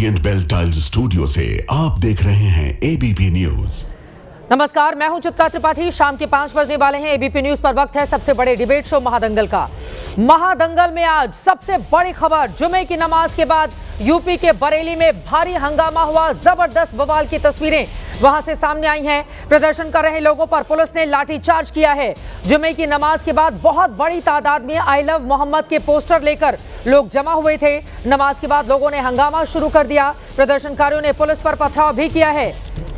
Orient bell tiles studio से आप देख रहे हैं एबीपी न्यूज। नमस्कार, मैं हूं चित्रा त्रिपाठी। शाम के 5 बजने वाले हैं। एबीपी न्यूज पर वक्त है सबसे बड़े डिबेट शो महादंगल का। महादंगल में आज सबसे बड़ी खबर, जुमे की नमाज के बाद यूपी के बरेली में भारी हंगामा हुआ। जबरदस्त बवाल की तस्वीरें वहां से सामने आई हैं। प्रदर्शन कर रहे लोगों पर पुलिस ने लाठीचार्ज किया है। जुमे की नमाज के बाद बहुत बड़ी तादाद में आई लव मोहम्मद के पोस्टर लेकर लोग जमा हुए थे। नमाज के बाद लोगों ने हंगामा शुरू कर दिया। प्रदर्शनकारियों ने पुलिस पर पथराव भी किया है।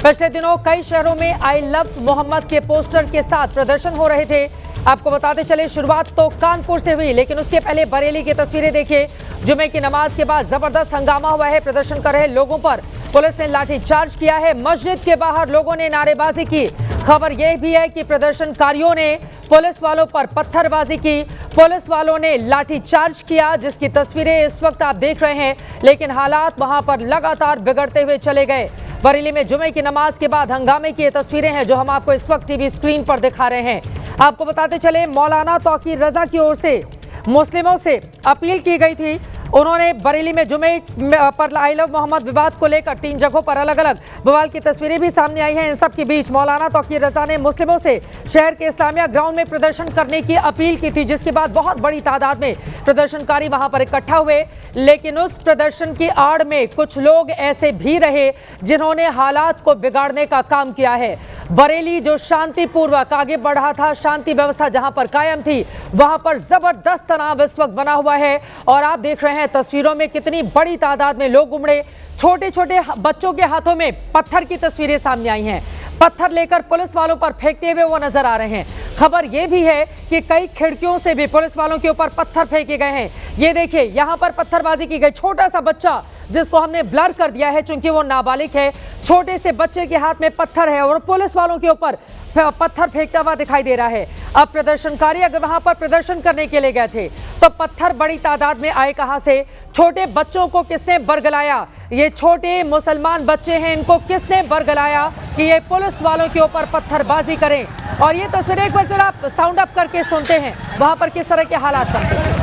पिछले दिनों कई शहरों में आई लव मोहम्मद के पोस्टर के साथ प्रदर्शन हो रहे थे। आपको बताते चले, शुरुआत तो कानपुर से हुई, लेकिन उसके पहले बरेली की तस्वीरें देखिए। जुमे की नमाज के बाद जबरदस्त हंगामा हुआ है। प्रदर्शन कर रहे लोगों पर पुलिस ने लाठीचार्ज किया है। मस्जिद के बाहर लोगों ने नारेबाजी की। खबर यह भी है कि प्रदर्शनकारियों ने पुलिस वालों पर पत्थरबाजी की, पुलिस वालों ने लाठीचार्ज किया, जिसकी तस्वीरें इस वक्त आप देख रहे हैं। लेकिन हालात वहां पर लगातार बिगड़ते हुए चले गए। बरेली में जुमे की नमाज के बाद हंगामे की तस्वीरें हैं जो हम आपको इस वक्त टीवी स्क्रीन पर दिखा रहे हैं। आपको बताते चले, मौलाना तौकीर रजा की ओर से मुस्लिमों से अपील की गई थी। उन्होंने बरेली में जुमे पर आई लव मोहम्मद विवाद को लेकर 3 जगहों पर अलग अलग बवाल की तस्वीरें भी सामने आई हैं। इन सब के बीच मौलाना तौकीर रजा ने मुस्लिमों से शहर के इस्लामिया ग्राउंड में प्रदर्शन करने की अपील की थी, जिसके बाद बहुत बड़ी तादाद में प्रदर्शनकारी वहां पर इकट्ठा हुए। लेकिन उस प्रदर्शन की आड़ में कुछ लोग ऐसे भी रहे जिन्होंने हालात को बिगाड़ने का काम किया है। बरेली जो शांतिपूर्वक आगे बढ़ रहा था, शांति व्यवस्था जहां पर कायम थी, वहां पर जबरदस्त तनाव इस वक्त बना हुआ है। और आप देख रहे हैं तस्वीरों में कितनी बड़ी तादाद में लोग उमड़े। छोटे छोटे बच्चों के हाथों में पत्थर की तस्वीरें सामने आई हैं। पत्थर लेकर पुलिस वालों पर फेंकते हुए वो नजर आ रहे हैं। खबर यह भी है कि कई खिड़कियों से भी पुलिस वालों के ऊपर पत्थर फेंके गए हैं। ये देखिए, यहां पर पत्थरबाजी की गई। छोटा सा बच्चा, जिसको हमने ब्लर कर दिया है चूंकि वो नाबालिग है, छोटे से बच्चे के हाथ में पत्थर है और पुलिस वालों के ऊपर पत्थर फेंकता हुआ दिखाई दे रहा है। अब प्रदर्शनकारी अगर वहां पर प्रदर्शन करने के लिए गए थे तो पत्थर बड़ी तादाद में आए कहां से? छोटे बच्चों को किसने बरगलाया? ये छोटे मुसलमान बच्चे हैं, इनको किसने बरगलाया कि ये पुलिस वालों के ऊपर पत्थरबाजी करें? और ये तस्वीरें एक बार जरा साउंड अप करके सुनते हैं वहां पर किस तरह के हालात बनते हैं।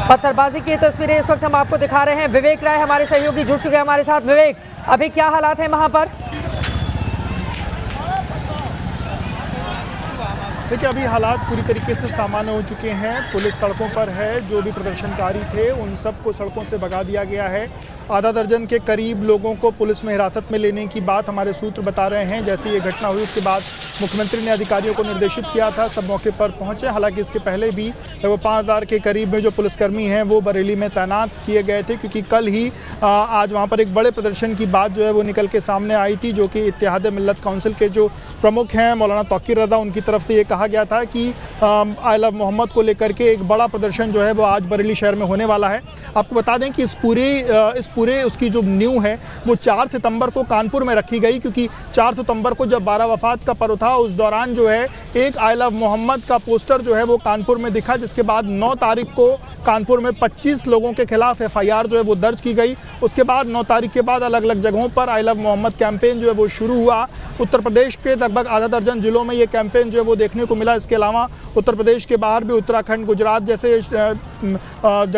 पत्थरबाजी की तस्वीरें इस वक्त हम आपको दिखा रहे हैं। विवेक राय हमारे सहयोगी जुड़ चुके हैं हमारे साथ। विवेक, अभी क्या हालात हैं वहां पर? देखिए, अभी हालात पूरी तरीके से सामान्य हो चुके हैं। पुलिस सड़कों पर है। जो भी प्रदर्शनकारी थे उन सबको सड़कों से भगा दिया गया है। आधा दर्जन के करीब लोगों को पुलिस में हिरासत में लेने की बात हमारे सूत्र बता रहे हैं। जैसे ये घटना हुई उसके बाद मुख्यमंत्री ने अधिकारियों को निर्देशित किया था, सब मौके पर पहुंचे। हालांकि इसके पहले भी लगभग 5000 के करीब में जो पुलिसकर्मी हैं वो बरेली में तैनात किए गए थे, क्योंकि कल ही आज वहाँ पर एक बड़े प्रदर्शन की बात जो है वो निकल के सामने आई थी, जो कि इत्तेहाद मिल्लत काउंसिल के जो प्रमुख हैं मौलाना तौकीर रजा, उनकी तरफ से ये कहा गया था कि आई लव मोहम्मद को लेकर के एक बड़ा प्रदर्शन जो है वो आज बरेली शहर में होने वाला है। आपको बता दें कि इस पूरे उसकी जो न्यू है वो 4 सितंबर को कानपुर में रखी गई, क्योंकि 4 सितंबर को जब 12 वफात का पर्व था उस दौरान जो है एक आई लव मोहम्मद का पोस्टर जो है वो कानपुर में दिखा, जिसके बाद 9 तारीख को कानपुर में 25 लोगों के खिलाफ FIR जो है वो दर्ज की गई। उसके बाद 9 तारीख के बाद अलग अलग जगहों पर आई लव मोहम्मद कैंपेन जो है वो शुरू हुआ। उत्तर प्रदेश के लगभग आधा दर्जन जिलों में ये कैंपेन जो है वो देखने को मिला। इसके अलावा उत्तर प्रदेश के बाहर भी उत्तराखंड, गुजरात जैसे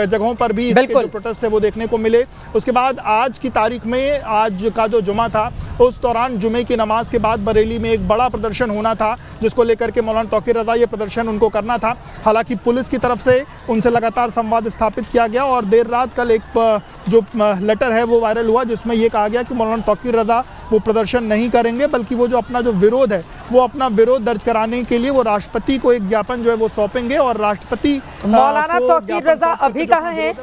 जगहों पर भी इसके जो प्रोटेस्ट है वो देखने को मिले। उसके बाद आज की तारीख में, आज का जो जुमा था उस दौरान जुमे की नमाज के बाद बरेली में एक बड़ा प्रदर्शन होना था, जिसको लेकर के मौलाना तौकीर रजा ये प्रदर्शन उनको करना था। हालांकि पुलिस की तरफ से उनसे लगातार संवाद स्थापित किया गया और देर रात कल एक जो लेटर है वो वायरल हुआ, जिसमें ये कहा गया कि मौलाना तौकीर रजा वो प्रदर्शन नहीं करेंगे, बल्कि वो जो अपना जो विरोध है वो अपना विरोध दर्ज कराने के लिए वो राष्ट्रपति को एक ज्ञापन जो है वो सौंपेंगे। और राष्ट्रपति मौलाना तौकीर रजा अभी कहाँ हैं?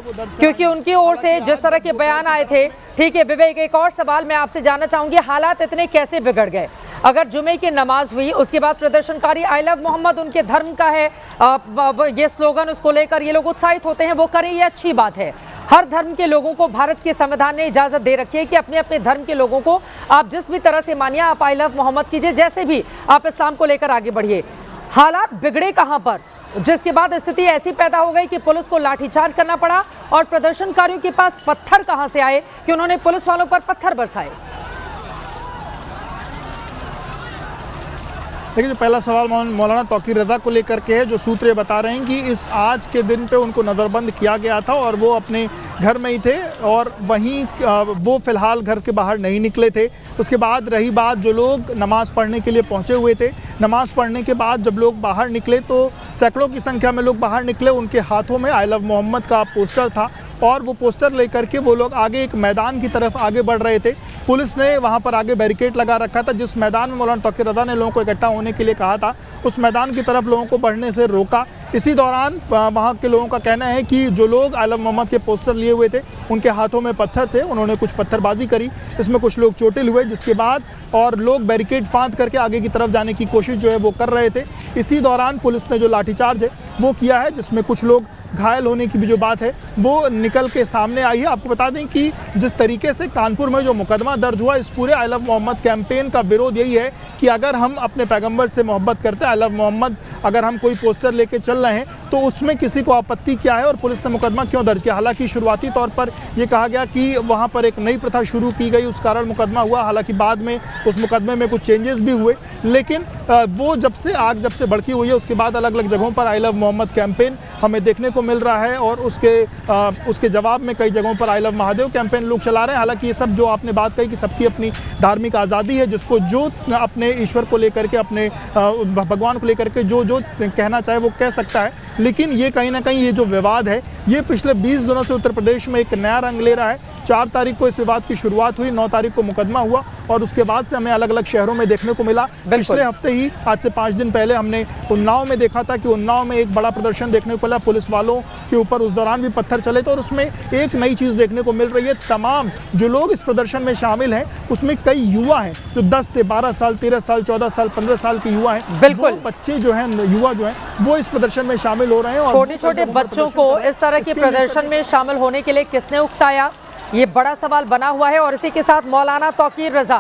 क्योंकि उनकी ओर से जिस तरह के बयान आए थे। ठीक है विवेक, एक और सवाल मैं आपसे जानना चाहूंगी, हालात इतने कैसे बिगड़ गए? अगर जुमे की नमाज हुई, उसके बाद प्रदर्शनकारी आई लव मोहम्मद उनके धर्म का है, ये स्लोगन उसको लेकर ये लोग उत्साहित होते हैं, वो करें, ये अच्छी बात है। हर धर्म के लोगों को भारत के संविधान ने इजाजत दे रखी है कि अपने अपने धर्म के लोगों को आप जिस भी तरह से मानिए, आप आई लव मोहम्मद कीजिए, जैसे भी आप इस्लाम को लेकर आगे बढ़िए। हालात बिगड़े कहां पर? जिसके बाद स्थिति ऐसी पैदा हो गई कि पुलिस को लाठीचार्ज करना पड़ा और प्रदर्शनकारियों के पास पत्थर कहां से आए कि उन्होंने पुलिस वालों पर पत्थर बरसाए। देखिए, जो पहला सवाल मौलाना तौकीर रज़ा को लेकर के है, जो सूत्र ये बता रहे हैं कि इस आज के दिन पे उनको नज़रबंद किया गया था और वो अपने घर में ही थे और वहीं वो फ़िलहाल घर के बाहर नहीं निकले थे। उसके बाद रही बात, जो लोग नमाज़ पढ़ने के लिए पहुंचे हुए थे, नमाज़ पढ़ने के बाद जब लोग बाहर निकले तो सैकड़ों की संख्या में लोग बाहर निकले। उनके हाथों में आई लव मोहम्मद का पोस्टर था और वो पोस्टर लेकर के वो लोग आगे एक मैदान की तरफ आगे बढ़ रहे थे। पुलिस ने वहाँ पर आगे बैरिकेड लगा रखा था। जिस मैदान में मौलाना तौकीर रज़ा ने लोगों को इकट्ठा होने के लिए कहा था, उस मैदान की तरफ लोगों को बढ़ने से रोका। इसी दौरान वहाँ के लोगों का कहना है कि जो लोग आई लव मोहम्मद के पोस्टर लिए हुए थे, उनके हाथों में पत्थर थे, उन्होंने कुछ पत्थरबाजी करी, इसमें कुछ लोग चोटिल हुए, जिसके बाद और लोग बैरिकेड फांद करके आगे की तरफ जाने की कोशिश जो है वो कर रहे थे। इसी दौरान पुलिस ने जो लाठीचार्ज है वो किया है, जिसमें कुछ लोग घायल होने की भी जो बात है वो निकल के सामने आई है। आपको बता दें कि जिस तरीके से कानपुर में जो मुकदमा दर्ज हुआ, इस पूरे आई लव मोहम्मद कैंपेन का विरोध यही है कि अगर हम अपने पैगंबर से मोहब्बत करते हैं, आई लव मोहम्मद अगर हम कोई पोस्टर लेके चल रहे हैं तो उसमें किसी को आपत्ति क्या है और पुलिस ने मुकदमा क्यों दर्ज किया। हालांकि शुरुआती तौर पर यह कहा गया कि वहाँ पर एक नई प्रथा शुरू की गई, उस कारण मुकदमा हुआ। हालांकि बाद में उस मुकदमे में कुछ चेंजेस भी हुए, लेकिन वो जब से आग भड़की हुई है, उसके बाद अलग अलग जगहों पर आई लव मोहम्मद कैंपेन हमें देखने को मिल रहा है और उसके जवाब में कई जगहों पर आई लव महादेव कैंपेन लोग चला रहे हैं। हालांकि ये सब जो आपने बात कही कि सबकी अपनी धार्मिक आज़ादी है, जिसको जो अपने ईश्वर को लेकर के, अपने भगवान को लेकर के जो कहना चाहे वो कह सकता है, लेकिन ये कहीं ना कहीं ये जो विवाद है ये पिछले 20 दिनों से उत्तर प्रदेश में एक नया रंग ले रहा है। 4 तारीख को इस विवाद की शुरुआत हुई, 9 तारीख को मुकदमा हुआ और उसके बाद से हमें अलग अलग शहरों में देखने को मिला। पिछले हफ्ते ही, आज से 5 दिन पहले, हमने उन्नाव में देखा था कि उन्नाव में एक बड़ा प्रदर्शन देखने को मिला, पुलिस वालों के ऊपर उस दौरान भी पत्थर चले थे और उसमें एक नई चीज़ देखने को मिल रही है। तमाम जो लोग इस प्रदर्शन में शामिल हैं उसमें कई युवा हैं, जो 10 से 12 साल, 13 साल, 14 साल, 15 साल के युवा हैं। बिल्कुल, बच्चे जो हैं, युवा जो हैं, वो इस प्रदर्शन में शामिल हो रहे हैं। छोटे छोटे बच्चों को इस तरह के प्रदर्शन में शामिल होने के लिए किसने उकसाया, ये बड़ा सवाल बना हुआ है। और इसी के साथ मौलाना तौकीर रज़ा,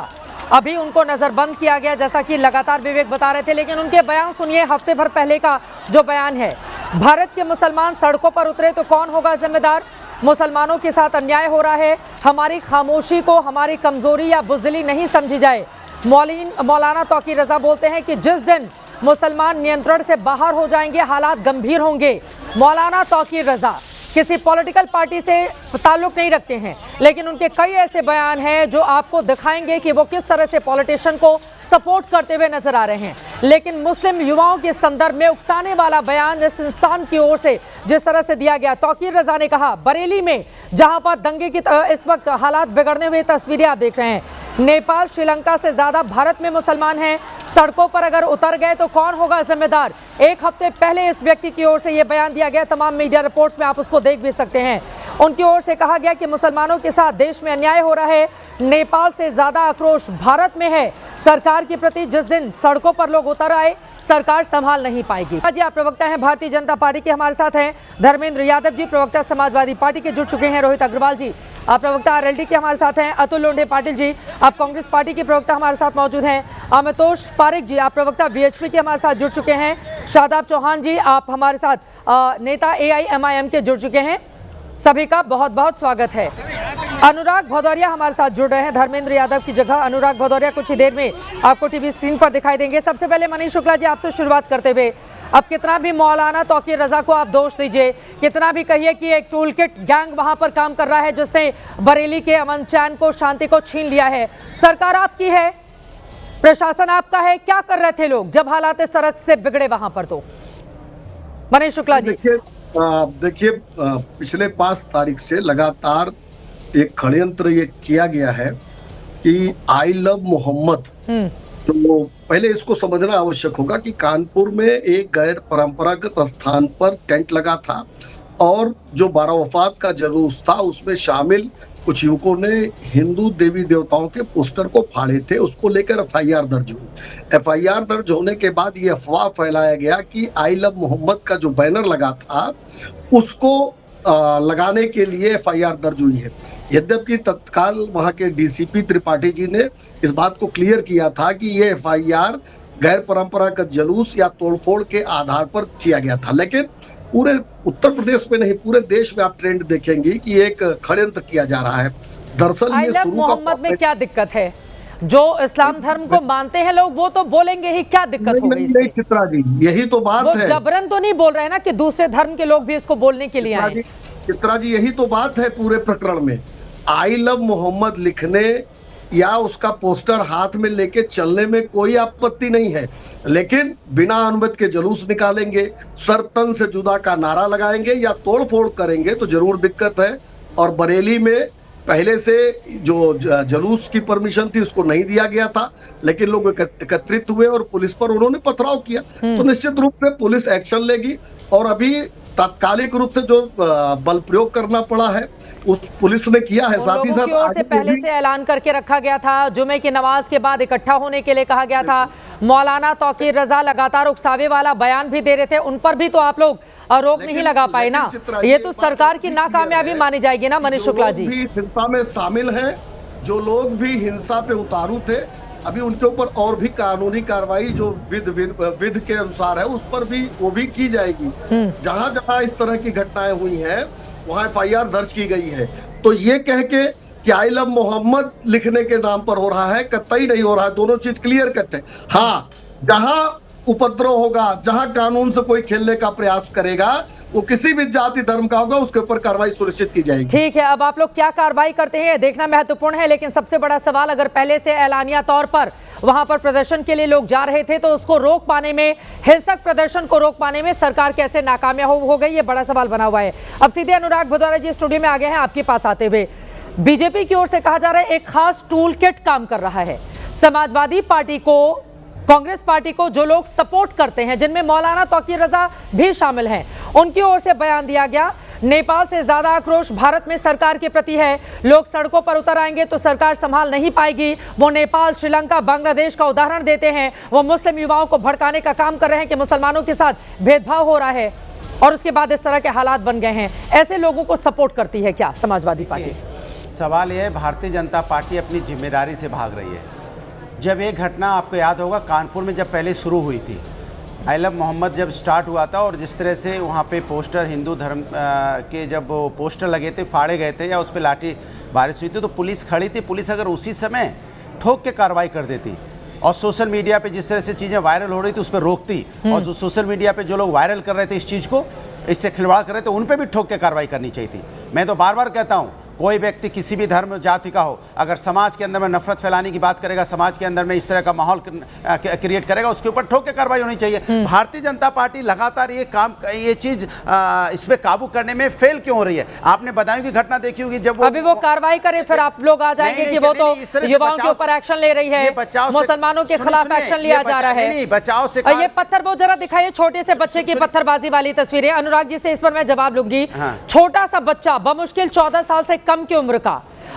अभी उनको नजरबंद किया गया, जैसा कि लगातार विवेक बता रहे थे, लेकिन उनके बयान सुनिए। हफ्ते भर पहले का जो बयान है, भारत के मुसलमान सड़कों पर उतरे तो कौन होगा जिम्मेदार, मुसलमानों के साथ अन्याय हो रहा है, हमारी खामोशी को हमारी कमजोरी या बुज़दिली नहीं समझी जाए। मौलाना तौकीर रज़ा बोलते हैं कि जिस दिन मुसलमान नियंत्रण से बाहर हो जाएंगे, हालात गंभीर होंगे। मौलाना तौकीर रज़ा किसी पॉलिटिकल पार्टी से ताल्लुक नहीं रखते हैं, लेकिन उनके कई ऐसे बयान हैं जो आपको दिखाएंगे कि वो किस तरह से पॉलिटिशियन को सपोर्ट करते हुए नजर आ रहे हैं। लेकिन मुस्लिम युवाओं के संदर्भ में उकसाने वाला बयान इस इंसान की ओर से जिस तरह से दिया गया। तौकीर रज़ा ने कहा, बरेली में जहां पर दंगे की इस वक्त हालात बिगड़ने हुए तस्वीरें आप देख रहे हैं, नेपाल श्रीलंका से ज्यादा भारत में मुसलमान हैं, सड़कों पर अगर उतर गए तो कौन होगा जिम्मेदार। एक हफ्ते पहले इस व्यक्ति की ओर से यह बयान दिया गया, तमाम मीडिया रिपोर्ट्स में आप उसको देख भी सकते हैं। उनकी ओर से कहा गया कि मुसलमानों के साथ देश में अन्याय हो रहा है, नेपाल से ज्यादा आक्रोश भारत में है सरकार के प्रति। जिस दिन सड़कों पर लोग उतर आए, सरकार संभाल नहीं पाएगी। जी, आप प्रवक्ता हैं भारतीय जनता पार्टी के, हमारे साथ हैं धर्मेंद्र यादव जी, प्रवक्ता समाजवादी पार्टी के जुड़ चुके हैं रोहित अग्रवाल जी, आप प्रवक्ता आरएलडी के हमारे साथ हैं अतुल लोंढे पाटिल जी, आप कांग्रेस पार्टी के प्रवक्ता हमारे साथ मौजूद हैं अमितोष पारिक जी, आप प्रवक्ता वीएचपी के हमारे साथ जुड़ चुके हैं, शादाब चौहान जी आप हमारे साथ नेता एआईएमआईएम के जुड़ चुके हैं। सभी का बहुत बहुत स्वागत है। अनुराग भदौरिया हमारे साथ जुड़ रहे हैं धर्मेंद्र यादव की जगह। अनुराग भदौरिया कुछ ही देर में आपको टीवी स्क्रीन पर दिखाई देंगे। सबसे पहले मनीष शुक्ला जी, आपसे शुरुआत करते हुए, अब कितना भी मौलाना तौकीर रज़ा को आप दोष दीजिए, कितना भी कहिए कि एक टूल किट गैंग वहां पर काम कर रहा है जिसने बरेली के अमन चैन को, शांति को छीन लिया है, सरकार आपकी है, प्रशासन आपका है, क्या कर रहे थे लोग जब हालात इस तरह से बिगड़े वहां पर? तो मनीष शुक्ला जी। देखिए, पिछले 5 तारीख से लगातार एक षड्यंत्र ये किया गया है कि आई लव मोहम्मद, तो पहले इसको समझना आवश्यक होगा कि कानपुर में एक गैर परंपरागत स्थान पर टेंट लगा था और जो बारावफात का जुलूस था उसमें शामिल कुछ युवकों ने हिंदू देवी देवताओं के पोस्टर को फाड़े थे। उसको लेकर एफआईआर दर्ज हुई। एफआईआर दर्ज होने के बाद ये अफवाह फैलाया गया कि आई लव मोहम्मद का जो बैनर लगा था उसको लगाने के लिए एफआईआर दर्ज हुई है। यद्यपि तत्काल वहां के डीसीपी त्रिपाठी जी ने इस बात को क्लियर किया था कि ये एफआईआर गैर परंपरागत जुलूस या तोड़फोड़ के आधार पर किया गया था। लेकिन पूरे उत्तर प्रदेश में नहीं, पूरे देश में आप ट्रेंड देखेंगे कि एक षड्यंत्र किया जा रहा है। दरअसल आई ये लव शुरू मोहम्मद में क्या दिक्कत है? जो इस्लाम धर्म को मानते हैं लोग वो तो बोलेंगे ही, क्या दिक्कत हो गई इससे? चित्रा जी, यही तो बात वो है। जबरन तो नहीं बोल रहे हैं ना कि दूसरे धर्म के लोग भी इसको बोलने के लिए आए। चित्रा जी, यही तो बात है पूरे प्रकरण में। आई लव मोहम्मद लिखने या उसका पोस्टर हाथ में लेके चलने में कोई आपत्ति नहीं है, लेकिन बिना अनुमति के जुलूस निकालेंगे, सर तन से जुदा का नारा लगाएंगे या तोड़फोड़ करेंगे तो जरूर दिक्कत है। और बरेली में पहले से जो जुलूस की परमिशन थी उसको नहीं दिया गया था, लेकिन लोग एकत्रित हुए और पुलिस पर उन्होंने पथराव किया, तो निश्चित रूप से पुलिस एक्शन लेगी। और अभी तात्कालिक रूप से जो बल प्रयोग करना पड़ा है उस पुलिस ने किया है। साथ ही साथ ओर से पहले से ऐलान करके रखा गया था, जुमे की नमाज के बाद इकट्ठा होने के लिए कहा गया था। मौलाना तौकीर रजा लगातार उकसावे वाला बयान भी दे रहे थे, उन पर भी तो आप लोग रोक नहीं लगा पाए ना। ये तो सरकार की नाकामयाबी मानी जाएगी ना मनीष शुक्ला जी। हिंसा में शामिल हैं, जो लोग भी हिंसा पे उतारू थे, अभी उनके ऊपर और भी कानूनी कार्रवाई जो विध के अनुसार है उस पर भी वो भी की जाएगी। जहां जहां इस तरह की घटनाएं हुई हैं वहां FIR दर्ज की गई है। तो ये कह के कि आई लव मोहम्मद लिखने के नाम पर हो रहा है, कतई नहीं हो रहा है। दोनों चीज क्लियर कट है। हाँ, जहां उपद्रव होगा, जहां कानून से कोई खेलने का प्रयास करेगा, वो किसी भी जाति धर्म का होगा, उसके ऊपर कार्रवाई सुनिश्चित की जाएगी। ठीक है, अब आप लोग क्या कार्रवाई करते हैं देखना महत्वपूर्ण है। लेकिन सबसे बड़ा सवाल, अगर पहले से ऐलानिया तौर पर वहां पर प्रदर्शन के लिए लोग जा रहे थे तो उसको रोक पाने में, हिंसक प्रदर्शन को रोक पाने में सरकार कैसे नाकामयाब हो गई, ये बड़ा सवाल बना हुआ है। अब सीधे अनुराग भदौरिया जी स्टूडियो में आ गए हैं आपके पास आते हुए। बीजेपी की ओर से कहा जा रहा है एक खास टूल किट काम कर रहा है। समाजवादी पार्टी को, कांग्रेस पार्टी को जो लोग सपोर्ट करते हैं, जिनमें मौलाना तौकीर रजा भी शामिल हैं, उनकी ओर से बयान दिया गया। नेपाल से ज्यादा आक्रोश भारत में सरकार के प्रति है। लोग सड़कों पर उतर आएंगे तो सरकार संभाल नहीं पाएगी। वो नेपाल, श्रीलंका, बांग्लादेश का उदाहरण देते हैं। वो मुस्लिम युवाओं को भड़काने का काम कर रहे हैं कि मुसलमानों के साथ भेदभाव हो रहा है, और उसके बाद इस तरह के हालात बन गए हैं। ऐसे लोगों को सपोर्ट करती है क्या समाजवादी पार्टी? सवाल यह है, भारतीय जनता पार्टी अपनी जिम्मेदारी से भाग रही है। जब एक घटना आपको याद होगा कानपुर में जब पहले शुरू हुई थी, आई लव मोहम्मद जब स्टार्ट हुआ था, और जिस तरह से वहाँ पे पोस्टर हिंदू धर्म के जब पोस्टर लगे थे, फाड़े गए थे या उस पर लाठी बारिश हुई थी, तो पुलिस खड़ी थी। पुलिस अगर उसी समय ठोक के कार्रवाई कर देती और सोशल मीडिया पे जिस तरह से चीज़ें वायरल हो रही थी उस पर रोकती, और जो सोशल मीडिया पे जो लोग वायरल कर रहे थे इस चीज़ को, इससे खिलवाड़ कर रहे थे, उन पर भी ठोक के कार्रवाई करनी चाहिए थी। मैं तो बार बार कहता हूँ, कोई व्यक्ति किसी भी धर्म जाति का हो, अगर समाज के अंदर में नफरत फैलाने की बात करेगा, समाज के अंदर में इस तरह का माहौल क्रिएट करेगा, उसके ऊपर ठोक के कार्रवाई होनी चाहिए। भारतीय जनता पार्टी लगातार ये चीज इस पे काबू करने में फेल क्यों हो रही है? आपने बदायूं की घटना देखी होगी, जब अभी वो कार्रवाई करे फिर आप लोग आ जाएंगे कि वो तो युवाओं के ऊपर एक्शन ले रही है, मुसलमानों के खिलाफ एक्शन लिया जा रहा है। बचाव से ये पत्थर, वो जरा दिखाइए छोटे से बच्चे की पत्थरबाजी वाली तस्वीरें। अनुराग जी से इस पर मैं जवाब लूंगी। छोटा सा बच्चा, बमुश्किल 14 साल से कम की उम्र का,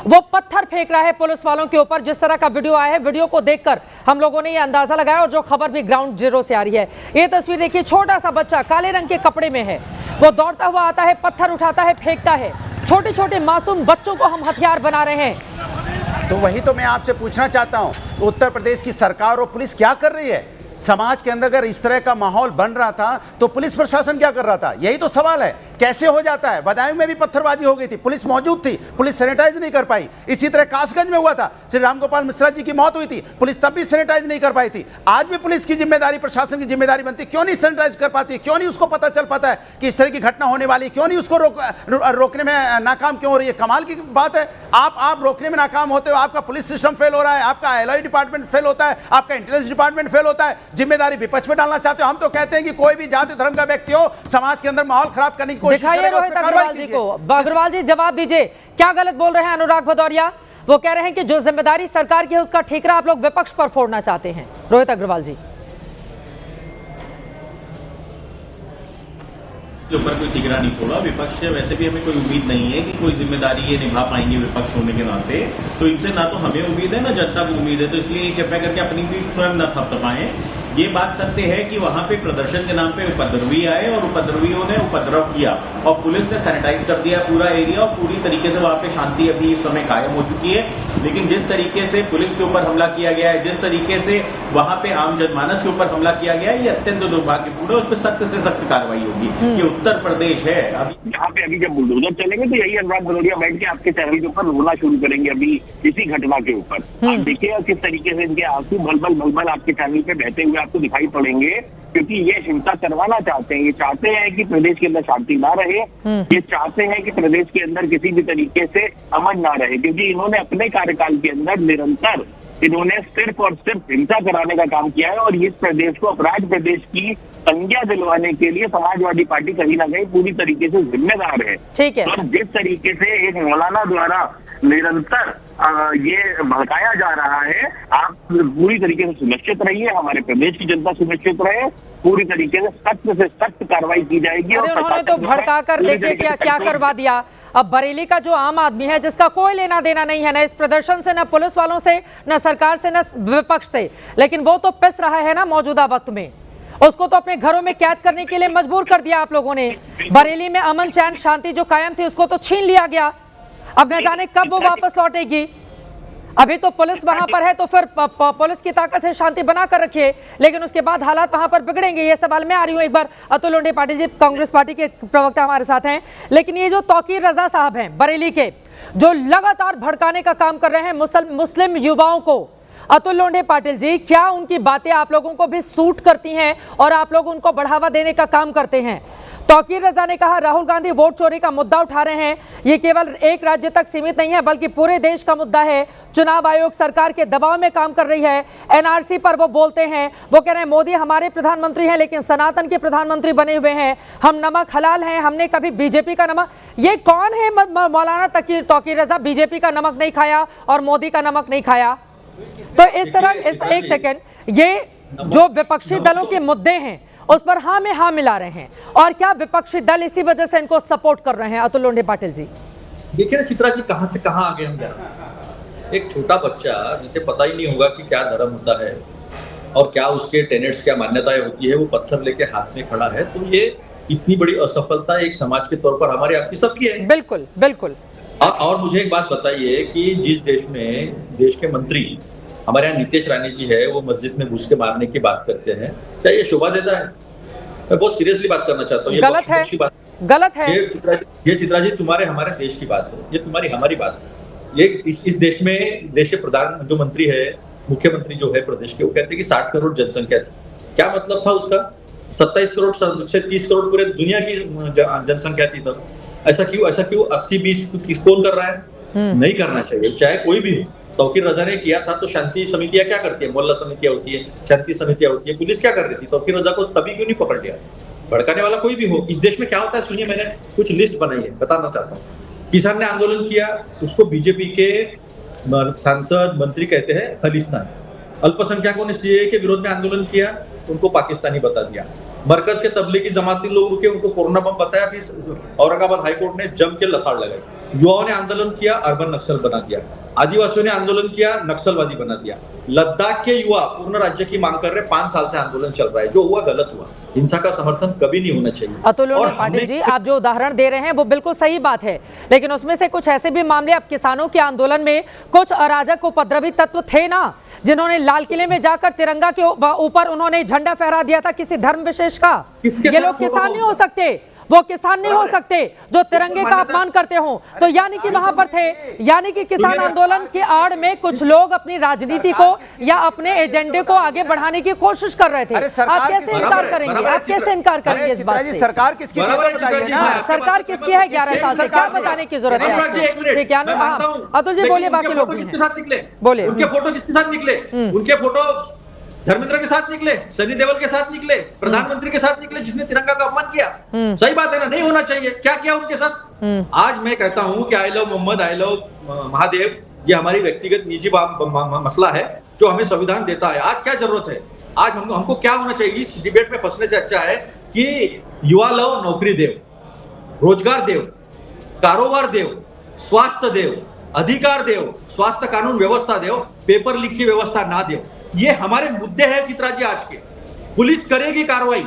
वो पत्थर फेंक रहा है पुलिस वालों के ऊपर। जिस तरह का वीडियो आया है, वीडियो को देखकर हम लोगों ने ये अंदाजा लगाया, और जो खबर भी ग्राउंड जीरो से आ रही है, ये तस्वीर देखिए। छोटा सा बच्चा काले रंग के कपड़े में है, वो दौड़ता हुआ आता है, पत्थर उठाता है, फेंकता है। छोटे छोटे मासूम बच्चों को हम हथियार बना रहे हैं। तो वही तो मैं आपसे पूछना चाहता हूं, उत्तर प्रदेश की सरकार और पुलिस क्या कर रही है? समाज के अंदर अगर इस तरह का माहौल बन रहा था तो पुलिस प्रशासन क्या कर रहा था? यही तो सवाल है, कैसे हो जाता है? बदायूं में भी पत्थरबाजी हो गई थी, पुलिस मौजूद थी, पुलिस सैनिटाइज नहीं कर पाई। इसी तरह कासगंज में हुआ था, श्री रामगोपाल मिश्रा जी की मौत हुई थी, पुलिस तब भी सैनिटाइज नहीं कर पाई थी। आज भी पुलिस की जिम्मेदारी, प्रशासन की जिम्मेदारी बनती, क्यों नहीं सैनिटाइज कर पाती? क्यों नहीं उसको पता चल पाता है कि इस तरह की घटना होने वाली? क्यों नहीं उसको रोकने में नाकाम क्यों हो रही है? कमाल की बात है, आप रोकने में नाकाम होते हो, आपका पुलिस सिस्टम फेल हो रहा है, आपका एलआई डिपार्टमेंट फेल होता है, आपका इंटेलिजेंस डिपार्टमेंट फेल होता है, जिम्मेदारी विपक्ष डालना चाहते हो। हम तो कहते हैं कि कोई भी जाति धर्म का व्यक्ति हो, समाज के अंदर माहौल खराब करने की कोशिश करेगा, रोहित अग्रवाल जी को। अग्रवाल जी जवाब दीजिए, क्या गलत बोल रहे हैं अनुराग भदौरिया? वो कह रहे हैं कि जो जिम्मेदारी सरकार की है उसका ठीकरा आप लोग विपक्ष पर फोड़ना चाहते हैं। रोहित अग्रवाल जी के ऊपर कोई ठिकरा नहीं फोड़ा। विपक्ष से वैसे भी हमें कोई उम्मीद नहीं है कि कोई जिम्मेदारी ये निभा पाएंगे विपक्ष होने के नाते। तो इनसे ना तो हमें उम्मीद है ना जनता को उम्मीद है, तो इसलिए कृपया करके अपनी भी स्वयं न थपथपाएं। ये बात सत्य है कि वहां पे प्रदर्शन के नाम पे उपद्रवी आए और उपद्रवियों ने उपद्रव किया और पुलिस ने सैनिटाइज कर दिया पूरा एरिया और पूरी तरीके से वहां पे शांति अभी इस समय कायम हो चुकी है। लेकिन जिस तरीके से पुलिस के ऊपर हमला किया गया है, जिस तरीके से वहां पे आम जनमानस के ऊपर हमला किया गया है, ये अत्यंत दुर्भाग्यपूर्ण है। उस पर सख्त से सख्त कार्रवाई होगी। ये उत्तर प्रदेश है। यहाँ पे अभी जब बुलडोजर चलेंगे तो यही अनुराग भदौरिया बैठ के आपके चैनल के ऊपर रोना शुरू करेंगे अभी इसी घटना के ऊपर। आप देखिए किस तरीके से इनके आंसू भल आपके चैनल पे बहते हुए आपको दिखाई पड़ेंगे, क्योंकि ये हिंसा करवाना चाहते हैं। ये चाहते हैं कि प्रदेश के अंदर शांति ना रहे, ये चाहते हैं कि प्रदेश के अंदर किसी भी तरीके से अमन ना रहे, क्योंकि इन्होंने अपने कार्यकाल के अंदर निरंतर इन्होंने सिर्फ और सिर्फ हिंसा कराने का काम किया है और इस प्रदेश को अपराध प्रदेश की संज्ञा दिलवाने के लिए समाजवादी पार्टी कहीं ना कहीं पूरी तरीके से जिम्मेदार है। ठीक है। और जिस तरीके से एक मौलाना द्वारा निरंतर ये भड़काया जा रहा है, आप पूरी तरीके से सुनिश्चित रहिए, हमारे प्रदेश की जनता सुनिश्चित रहे, पूरी तरीके से सख्त कार्रवाई की जाएगी। अरे उन्होंने तो भड़का कर देखिए क्या करवा दिया। अब बरेली का जो आम आदमी है, जिसका कोई लेना देना नहीं है न इस प्रदर्शन से, न पुलिस वालों से, न सरकार से, न विपक्ष से, लेकिन वो तो पिस रहा है ना मौजूदा वक्त में। उसको तो अपने घरों में कैद करने के लिए मजबूर कर दिया आप लोगों ने। बरेली में अमन चैन शांति जो कायम थी उसको तो छीन लिया गया। अब न जाने कब वो वापस लौटेगी। अभी तो पुलिस वहां पर है तो फिर पुलिस की ताकत से शांति बना कर रखिए, लेकिन उसके बाद हालात वहां पर बिगड़ेंगे। ये सवाल मैं आ रही हूं एक बार। अतुल लोंढे पाटिल जी कांग्रेस पार्टी के प्रवक्ता हमारे साथ हैं, लेकिन ये जो तौकीर रजा साहब हैं बरेली के, जो लगातार भड़काने का काम कर रहे हैं मुस्लिम युवाओं को, अतुल लोंढे पाटिल जी, क्या उनकी बातें आप लोगों को भी सूट करती हैं और आप लोग उनको बढ़ावा देने का काम करते हैं? तौकीर रजा ने कहा राहुल गांधी वोट चोरी का मुद्दा उठा रहे हैं, ये केवल एक राज्य तक सीमित नहीं है बल्कि पूरे देश का मुद्दा है। चुनाव आयोग सरकार के दबाव में काम कर रही है। एनआरसी पर वो बोलते हैं, वो कह रहे हैं मोदी हमारे प्रधानमंत्री हैं लेकिन सनातन के प्रधानमंत्री बने हुए हैं, हम नमक हलाल हैं, हमने कभी बीजेपी का नमक। ये कौन है मौलाना तौकीर रजा, बीजेपी का नमक नहीं खाया और मोदी का नमक नहीं खाया? तो इस तरह एक सेकेंड, ये जो विपक्षी दलों के मुद्दे हैं उस पर हाँ में हाँ मिला रहे हैं, और क्या विपक्षी दल इसी वजह से इनको सपोर्ट कर रहे हैं? अतुल लोंढे पाटिल जी देखिए ना चित्रा जी, कहां से कहां आ गए हम जरा। एक छोटा बच्चा जिसे पता ही नहीं होगा कि क्या धर्म होता है और क्या उसके टेनेट्स, क्या मान्यताएं होती है, वो पत्थर लेके हाथ में खड़ा है, तो ये इतनी बड़ी असफलता एक समाज के तौर पर हमारी आपकी सबकी है। बिल्कुल बिल्कुल। और मुझे एक बात बताइए कि जिस देश में देश के मंत्री, हमारे यहाँ नीतीश रानी जी है, वो मस्जिद में घुस के मारने की बात करते हैं, क्या ये शोभा देता है? मैं बहुत सीरियसली बात करना चाहता हूँ। गलत है, गलत है। ये चित्रा जी तुम्हारे हमारे देश की बात है, ये तुम्हारी हमारी बात है। ये इस देश में देश के प्रधान जो मंत्री है, मुख्यमंत्री जो है प्रदेश के, वो कहते हैं कि 60 करोड़ जनसंख्या थी। क्या मतलब था उसका? 27 करोड़ से 30 करोड़ पूरे दुनिया की जनसंख्या थी तब। ऐसा क्यों 80-20 कौन कर रहा है? नहीं करना चाहिए, चाहे कोई भी हो। तौकीर रजा ने किया था तो शांति समितियां क्या करती है? मोहल्ला समितियां होती है, शांति समितियां होती है, पुलिस क्या कर रही थी? तौकीर रजा को तभी क्यों नहीं पकड़ लिया? भड़काने वाला कोई भी हो। इस देश में क्या होता है सुनिए, मैंने कुछ लिस्ट बनाई है, बताना चाहता हूँ। किसान ने आंदोलन किया, उसको बीजेपी के सांसद मंत्री कहते हैं खालिस्तान। अल्पसंख्यकों ने सीएए के विरोध में आंदोलन किया, उनको पाकिस्तानी बता दिया। मरकज के तबलीगी जमाती लोग रुके, उनको कोरोना बम बताया, फिर औरंगाबाद हाईकोर्ट ने जम के लताड़ लगाई। युवाओं ने आंदोलन किया, अर्बन नक्सल बना दिया। आदिवासियों ने आंदोलन किया, नक्सलवादी बना दिया। लद्दाख के युवा पूर्ण राज्य की मांग कर रहे, 5 साल से आंदोलन चल रहा है। जो हुआ गलत हुआ, हिंसा का समर्थन कभी नहीं होना चाहिए। अतुल लोंढे पाटिल जी, आप जो उदाहरण दे रहे हैं वो बिल्कुल सही बात है, लेकिन उसमें से कुछ ऐसे भी मामले, अब किसानों के आंदोलन में कुछ अराजक उपद्रवी तत्व थे ना, जिन्होंने लाल किले में जाकर तिरंगा के ऊपर उन्होंने झंडा फहरा दिया था किसी धर्म विशेष का। ये लोग किसान नहीं हो सकते, वो किसान नहीं हो सकते जो तिरंगे का अपमान करते हो। तो यानी कि वहां पर थे, यानी कि किसान आंदोलन के आड़ में कुछ लोग अपनी राजनीति को या अपने एजेंडे को आगे बढ़ाने की कोशिश कर रहे थे। आप कैसे इनकार करेंगे? आप कैसे इनकार करेंगे इस बात से? सरकार किसकी थी? सरकार किसकी है 11 साल से? क्या बताने की जरूरत है? ठीक है ना, अतुल जी बोलिए, बाकी लोग किसके साथ निकले? बोले उनके फोटो किसके साथ निकले? उनके फोटो धर्मेंद्र के साथ निकले, सनी देओल के साथ निकले, प्रधानमंत्री के साथ निकले जिसने तिरंगा का अपमान किया। सही बात है ना, नहीं होना चाहिए। क्या किया उनके साथ? आज मैं कहता हूं कि I love Mohammed, I love Mahadev, ये हमारी व्यक्तिगत निजी मसला है जो हमें संविधान देता है। आज क्या जरूरत है? आज हमको क्या होना चाहिए? इस डिबेट में फंसने से अच्छा है कि युवा लो, नौकरी देव, रोजगार देव, कारोबार देव, स्वास्थ्य देव, अधिकार देव, स्वास्थ्य कानून व्यवस्था देव, पेपर लीक की व्यवस्था ना देव। ये हमारे मुद्दे हैं चित्रा जी आज के। पुलिस करेगी कार्रवाई,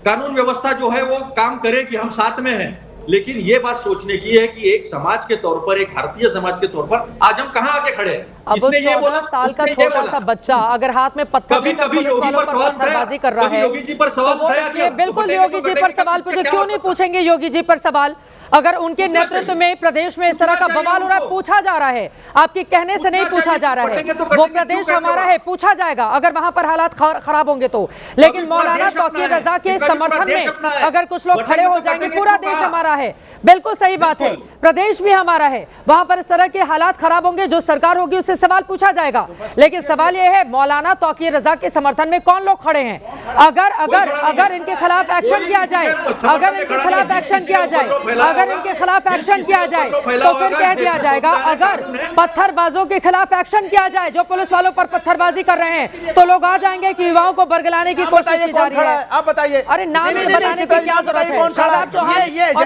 कानून व्यवस्था जो है वो काम करेगी, हम साथ में हैं। लेकिन ये बात सोचने की है कि एक समाज के तौर पर, एक भारतीय समाज के तौर पर आज हम कहां आके खड़े हैं। अब 14 साल का छोटा सा बच्चा अगर हाथ में पत्थर लेकर पुलिस वालों पर पत्थरबाजी कर रहा है, योगी जी पर सवाल तो उठाया क्या? बिल्कुल योगी जी पर सवाल पूछे, क्यों नहीं पूछेंगे योगी जी पर सवाल? अगर उनके नेतृत्व में प्रदेश में इस तरह का बवाल हो रहा है, पूछा जा रहा है, आपके कहने से नहीं पूछा जा रहा है, वो प्रदेश हमारा है, पूछा जाएगा अगर वहां पर हालात खराब होंगे तो। लेकिन मौलाना तौकीर रजा के समर्थन में अगर कुछ लोग खड़े हो जाएंगे, पूरा देश हमारा है, बिल्कुल सही बात है, प्रदेश भी हमारा है, वहां पर इस तरह के हालात खराब होंगे, जो सरकार होगी उससे सवाल पूछा जाएगा। लेकिन सवाल यह है, मौलाना तौकीर रजा के समर्थन में कौन लोग खड़े हैं? अगर इनके खिलाफ एक्शन किया जाए, अगर इनके खिलाफ एक्शन किया जाए, अगर इनके खिलाफ एक्शन किया जाए तो फिर कह दिया जाएगा, अगर पत्थरबाजों के खिलाफ एक्शन किया जाए, जो पुलिस वालों पर पत्थरबाजी कर रहे हैं, तो लोग आ जाएंगे कि युवाओं को बरगलाने की कोशिश की जा रही है। आप बताइए, अरे नाम बताने की क्या जरूरत है? शादाब चौहान और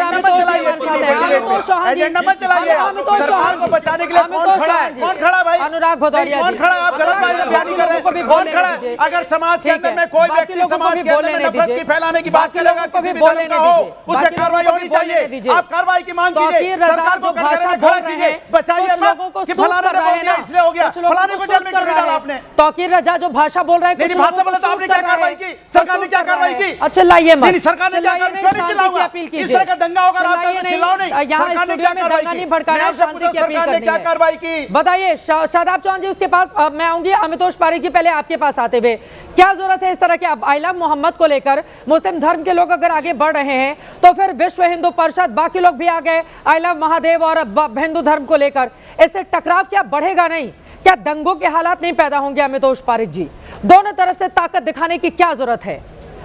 एजेंडा मत चलाइए, सरकार को बचाने के लिए कौन खड़ा है? कौन खड़ा भाई? अनुराग भदौरिया, कौन खड़ा? आप गलत बयानी कर रहे हैं, कौन खड़ा है? अगर समाज के अंदर में कोई व्यक्ति समाज के अंदर में नफरत की फैलाने की बात करेगा, किसी भी धर्म का हो, उस पर कार्रवाई होनी चाहिए। आप कार्रवाई की मांग कीजिए, सरकार को कटघरे में खड़ा कीजिए, बचाइए मत कि फलाने ने बोल दिया इसलिए हो गया, फलाने को जेल में क्यों नहीं डाला आपने? तौकीर रजा जो भाषा बोल रहे हैं, नहीं भाषा बोले तो आपने क्या कार्रवाई की? सरकार ने क्या कार्रवाई की? अच्छा लाइए मत, नहीं सरकार ने क्या कार्रवाई, क्यों नहीं चिल्लाऊंगा? इस तरह का दंगा होगा, आप चिल्लाओ नहीं। सरकार ने क्या कार्रवाई की? मैं आपसे पूछा, सरकार ने क्या कार्रवाई की? बताइए शादाब चौहान जी, उसके पास मैं आऊंगी। अमितोष पारीक जी, पहले आपके पास आते हुए, क्या जरूरत है इस तरह के? अब आई लव मोहम्मद को लेकर मुस्लिम धर्म के लोग अगर आगे बढ़ रहे हैं, तो फिर विश्व हिंदू परिषद, बाकी लोग भी आ गए आई लव महादेव और हिंदू धर्म को लेकर, इससे टकराव क्या बढ़ेगा नहीं? क्या दंगों के हालात नहीं पैदा होंगे? अमितोष पारीक जी, दोनों तरफ से ताकत दिखाने की क्या जरूरत है?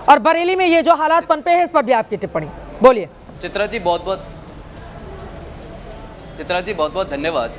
और बरेली में ये जो हालात पनपे हैं, इस पर भी आपकी टिप्पणी बोलिए। चित्रा जी बहुत बहुत धन्यवाद।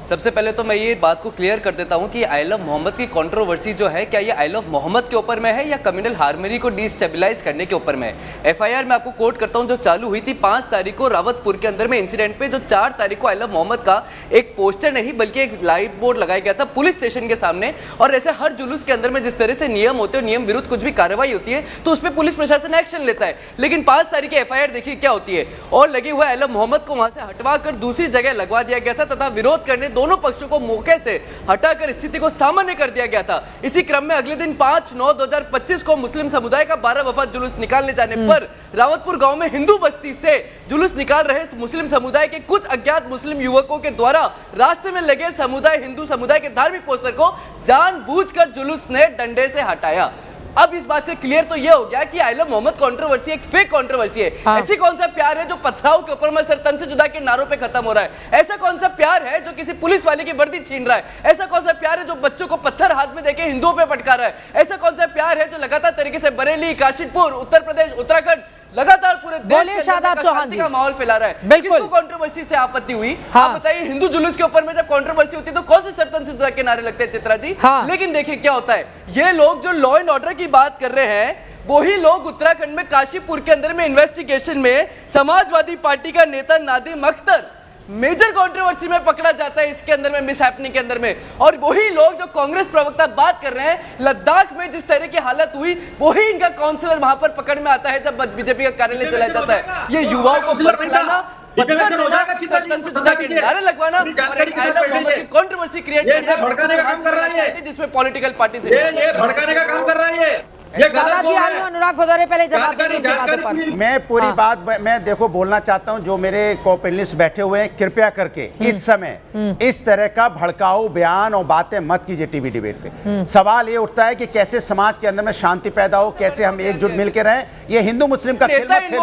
सबसे पहले तो मैं ये बात को क्लियर कर देता हूं कि आई लव मोहम्मद की कंट्रोवर्सी जो है, क्या ये आई लव मोहम्मद के ऊपर में है या कम्युनल हार्मनी को डिस्टेबलाइज करने के ऊपर में है? एफआईआर में आपको कोट करता हूं जो चालू हुई थी 5 तारीख को रावतपुर के अंदर में इंसिडेंट पे, जो 4 तारीख को आई लव मोहम्मद का एक पोस्टर नहीं बल्कि एक लाइट बोर्ड लगाया गया था पुलिस स्टेशन के सामने। और ऐसे हर जुलूस के अंदर में जिस तरह से नियम होते हैं, नियम विरुद्ध कुछ भी कार्रवाई होती है तो उस पर पुलिस प्रशासन एक्शन लेता है। लेकिन 5 तारीख की एफआईआर देखिए क्या होती है, और लगे हुए आई लव मोहम्मद को वहां से हटवा कर दूसरी जगह लगवा दिया गया था तथा विरोध करने दोनों पक्षों को मौके से हटाकर स्थिति को सामान्य कर दिया गया था। इसी क्रम में अगले दिन 5/9/2025 को मुस्लिम समुदाय का 12 वफात जुलूस निकालने जाने पर रावतपुर गांव में हिंदू बस्ती से जुलूस निकाल रहे मुस्लिम समुदाय के कुछ अज्ञात मुस्लिम युवकों के द्वारा रास्ते में लगे हिंदू समुदाय के धार्मिक पोस्टर को जानबूझकर जुलूस ने डंडे से हटाया। अब इस बात से क्लियर तो ये हो गया कि आई लव मोहम्मद कंट्रोवर्सी एक फेक कंट्रोवर्सी है। ऐसी कौन सा प्यार है जो पथराव के ऊपर में सर तन से जुदा के नारों पे खत्म हो रहा है? ऐसा कौन सा प्यार है जो किसी पुलिस वाले की वर्दी छीन रहा है? ऐसा कौन सा प्यार है जो बच्चों को पत्थर हाथ में देके हिंदुओं पे पटका रहा है? ऐसा कौन सा प्यार है जो लगातार तरीके से बरेली, काशीपुर, उत्तर प्रदेश, उत्तराखंड लगातार पूरे देश के अंदर शांति का माहौल फैला रहा है? किसको कंट्रोवर्सी से आपत्ति हुई? आप बताइए। हिंदू जुलूस के ऊपर में जब कंट्रोवर्सी होती है तो कौन से सरतन से जुदा के नारे लगते हैं चित्रा जी? लेकिन देखिए क्या होता है, ये लोग जो लॉ एंड ऑर्डर की बात कर रहे हैं, वही लोग उत्तराखंड में काशीपुर के अंदर में इन्वेस्टिगेशन में समाजवादी पार्टी का नेता नादिम अख्तर मेजर कंट्रोवर्सी में पकड़ा जाता है, इसके अंदर में मिसहैपनिंग के अंदर में। और वही लोग जो कांग्रेस प्रवक्ता बात कर रहे हैं, लद्दाख में जिस तरह की हालत हुई, वही इनका काउंसलर वहां पर पकड़ में आता है जब बीजेपी का कार्यालय चलाया जाता है। ये युवाओं को बरगलाना, नारे लगवाना, कंट्रोवर्सी क्रिएट करना, भड़काने का काम कर रहा है, जिसमें पॉलिटिकल पार्टी से ये भड़काने का काम कर रहा है। ये गलत बोल रहे हैं। अनुराग भदौरिया पहले जवाब। मैं पूरी बात मैं देखो बोलना चाहता हूं, जो मेरे को-पैनलिस्ट बैठे हुए हैं, कृपया करके इस समय इस तरह का भड़काऊ बयान और बातें मत कीजिए टीवी डिबेट पे। सवाल ये उठता है कि कैसे समाज के अंदर में शांति पैदा हो, कैसे हम एकजुट मिलकर रहें। ये हिंदू मुस्लिम का खेल मत खेलिए,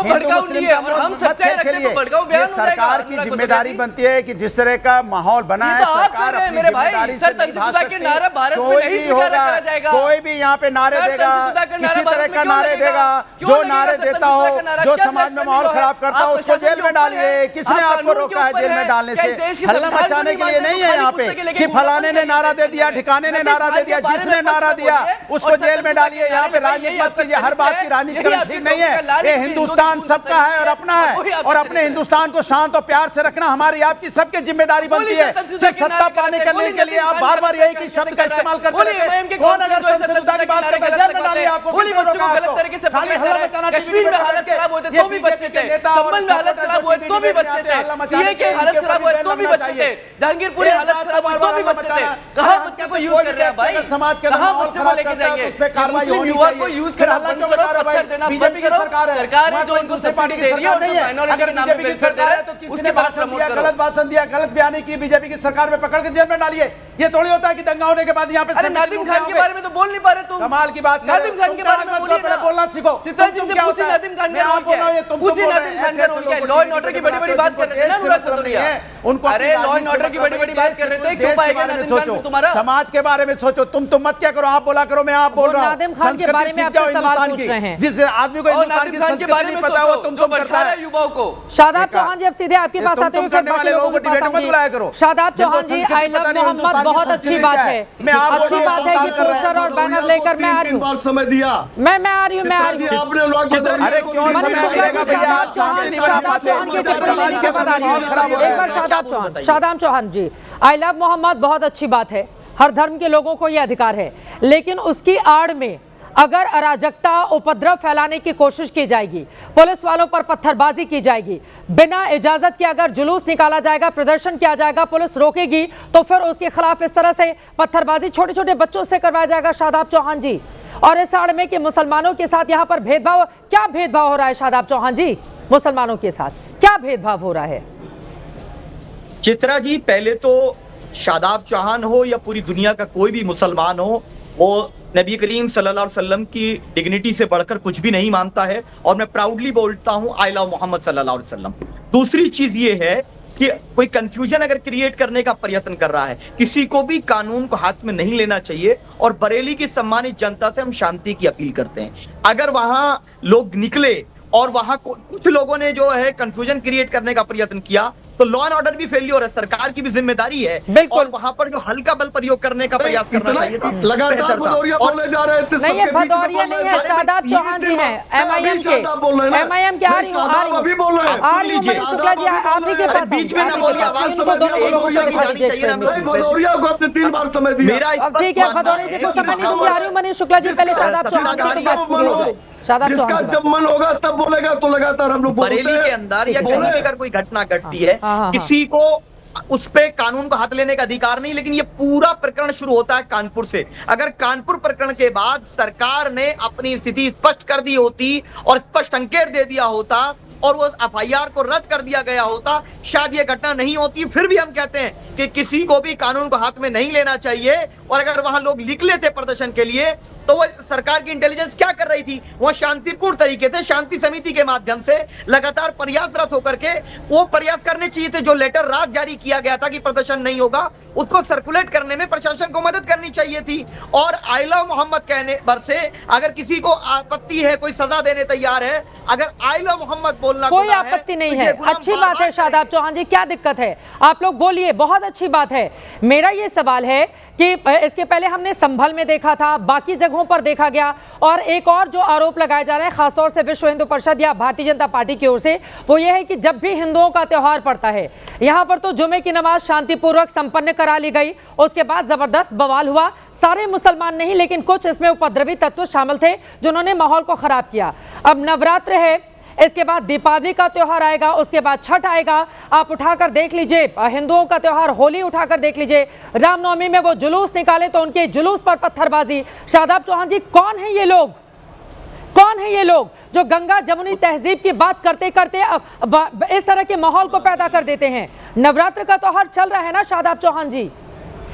हिंदू मुस्लिम का मत खेलिए। ये सरकार की जिम्मेदारी बनती है कि जिस तरह का माहौल बना है, सरकार अपनी जिम्मेदारी से निभा सकती है। कोई भी होगा, कोई भी यहाँ पे नारे देगा, किसी तरह का नारे देगा, जो नारे देता हो, जो समाज में माहौल खराब करता हो, उसको जेल में डालिए। किसने आपको रोका है जेल में डालने से? हल्ला मचाने के लिए नहीं है यहाँ पे कि फलाने ने नारा दे दिया, ठिकाने ने नारा दे दिया। जिसने नारा दिया उसको जेल में डालिए। यहाँ पे राजनीति मत कीजिए, हर बात की राजनीति करना ठीक नहीं है। ये हिंदुस्तान सबका है और अपना है, और अपने हिंदुस्तान को शांत और प्यार से रखना हमारी आपकी सबकी जिम्मेदारी बनती है। सिर्फ सत्ता पाने करने के लिए आप बार बार यही शब्द का इस्तेमाल करते रहते हैं। कौन अगर तन से जुदा की बात करता अलग अलग बात है, होली बच्चों को गलत तरीके से पकड़ा जा रहा है, कश्मीर में हालत खराब होते तो भी बच्चे थे, संबल में हालत खराब हुए तो भी बच्चे थे, सीए के हालत खराब हुए तो भी बच्चे थे, जहांगीरपुरी हालत खराब हुई तो भी बच्चे थे। कहां बच्चों को यूज कर रहे हैं भाई, समाज के कहां बच्चों को लेके जाएंगे, उस पे कार्रवाई होनी युवा को चाहिए। यूज करना बंद करो, पत्थर देना बंद करो। सरकार है जो इनको पार्टी की सरकार नहीं है, अगर बीजेपी की सरकार है तो किसी ने भाषण दिया, गलत भाषण दिया, गलत बयानी की, बीजेपी की सरकार में पकड़ के जेल में डालिए। ये थोड़ी होता है कि दंगा होने के बाद यहाँ पे नादिम खान के बारे में तो बोल नहीं पा रहे तुम, कमाल की बात। नादिम खान के बारे में बोलना सीखो, चित्रा जी से पूछिए नादिम खान का रोल क्या है, पूछिए नादिम खान का रोल क्या है। लॉ एंड ऑर्डर की बड़ी बड़ी बात कर रहे थे ना अनुराग भदौरिया, उनको अरे लॉ एंड ऑर्डर की बड़ी बड़ी बात कर रहे थे, क्यों पाएगा नादिम खान को तुम्हारा? समाज के बारे में सोचो, तुम मत क्या करो, आप बोला करो, मैं आप बोल रहा हूँ। नादिम खान के बारे में आपसे सवाल पूछ रहे हैं, जिस आदमी को हिंदुस्तान की संस्कृति नहीं पता वो तुम करता है युवाओं को। शादाब चौहान जी अब सीधे आपके पास आते हुए फिर बाकी लोगों के पास आऊंगी। शादाब चौहान जी, आई लव मोहम्मद बहुत अच्छी बात है, अच्छी बात है कि पोस्टर और बैनर लेकर मैं आ रही हूँ, समय दिया, मैं आ रही हूँ, मैं आ रही हूँ। अरे क्यों समय मिलेगा भैया, आप शांति नहीं बना पाते, समाज के साथ माहौल खराब हो रहा है। शादाब चौहान जी, आई लव मोहम्मद बहुत अच्छी बात है, हर धर्म के लोगों को यह अधिकार है, लेकिन उसकी आड़ में अगर अराजकता, उपद्रव फैलाने की कोशिश की जाएगी, पुलिस वालों पर पत्थरबाजी की जाएगी, बिना इजाजत के अगर जुलूस निकाला जाएगा, प्रदर्शन किया जाएगा, पुलिस रोकेगी, तो फिर उसके खिलाफ इस तरह से पत्थरबाजी छोटे छोटे बच्चों से करवाया जाएगा। शादाब चौहान जी, और इस आड़ में कि मुसलमानों के साथ यहाँ पर भेदभाव, क्या भेदभाव हो रहा है शादाब चौहान जी? मुसलमानों के साथ क्या भेदभाव हो रहा है? चित्रा जी, पहले तो शादाब चौहान हो या पूरी दुनिया का कोई भी मुसलमान हो, वो नबी करीम सल्लल्लाहु अलैहि वसल्लम की डिग्निटी से बढ़कर कुछ भी नहीं मानता है, और मैं प्राउडली बोलता हूं आई लव मोहम्मद सल्लल्लाहु अलैहि वसल्लम। दूसरी चीज ये है कि कोई कंफ्यूजन अगर क्रिएट करने का प्रयत्न कर रहा है, किसी को भी कानून को हाथ में नहीं लेना चाहिए, और बरेली की सम्मानित जनता से हम शांति की अपील करते हैं। अगर वहां लोग निकले और वहां कुछ लोगों ने जो है कंफ्यूजन क्रिएट करने का प्रयत्न किया, तो लॉ एंड ऑर्डर भी फेलियर है, सरकार की भी जिम्मेदारी है, और वहां पर जो हल्का बल प्रयोग करने का प्रयास करना चाहिए था। लगातार भदौरिया बोले जा रहे थे, नहीं, ये भदौरिया नहीं है, शादाब चौहान जी हैं, एमआईएम के, एमआईएम के। आ रही हूँ मनीष शुक्ला जी, आप ही के पास बीच में ना बोलिए, आवाज समझ भदौरिया को आपने 3 बार समय दिया। ठीक है, भदौरिया जी को समय नहीं दूंगी, आ रही हूँ मनीष शुक्ला जी, पहले शादाब चौहान की बात पूरी हो जाए। जिसका जब मन होगा तब बोलेगा, तो लगातार हम लोग बरेली के अंदर या कहीं भी अगर कोई घटना घटती है, किसी को उस पे कानून को हाथ लेने का अधिकार नहीं, लेकिन ये पूरा प्रकरण शुरू होता है कानपुर से। अगर कानपुर प्रकरण के बाद सरकार ने अपनी स्थिति स्पष्ट कर दी होती और स्पष्ट संकेत दे दिया होता और वो एफआईआर को रद्द कर दिया गया होता, शायद ये घटना नहीं होती। फिर भी हम कहते हैं कि किसी को भी कानून को हाथ में नहीं लेना चाहिए, और अगर वहां लोग निकले थे प्रदर्शन के लिए, तो वो सरकार की इंटेलिजेंस क्या कर रही थी? वो शांतिपूर्ण तरीके से शांति समिति के माध्यम से लगातार प्रयासरत होकर के वो प्रयास करने चाहिए थे। जो लेटर रात जारी किया गया था कि प्रदर्शन नहीं होगा, उसको सर्कुलेट करने में प्रशासन को मदद करनी चाहिए थी। और आई लव मोहम्मद कहने पर से अगर किसी को आपत्ति है, कोई सजा देने तैयार है, अगर आई लव मोहम्मद बोलना कोई आपत्ति नहीं है, अच्छी बात है। शादाब चौहान जी, क्या दिक्कत है? आप लोग बोलिए, बहुत अच्छी बात है। मेरा ये सवाल है कि इसके पहले हमने संभल में देखा था, बाकी जगहों पर देखा गया, और एक और जो आरोप लगाया जा रहा है खासतौर से विश्व हिंदू परिषद या भारतीय जनता पार्टी की ओर से, वो ये है कि जब भी हिंदुओं का त्योहार पड़ता है, यहाँ पर तो जुमे की नमाज शांतिपूर्वक संपन्न करा ली गई, उसके बाद जबरदस्त बवाल हुआ। सारे मुसलमान नहीं, लेकिन कुछ इसमें उपद्रवी तत्व शामिल थे जिन्होंने माहौल को खराब किया। अब नवरात्र है, इसके बाद दीपावली का त्योहार आएगा, उसके बाद छठ आएगा। आप उठाकर देख लीजिए, हिंदुओं का त्योहार होली उठाकर देख लीजिए, रामनवमी में वो जुलूस निकाले तो उनके जुलूस पर पत्थरबाजी। शादाब चौहान जी, कौन है ये लोग? कौन है ये लोग जो गंगा जमुनी तहजीब की बात करते करते इस तरह के माहौल को पैदा कर देते हैं? नवरात्र का त्योहार चल रहा है ना शादाब चौहान जी,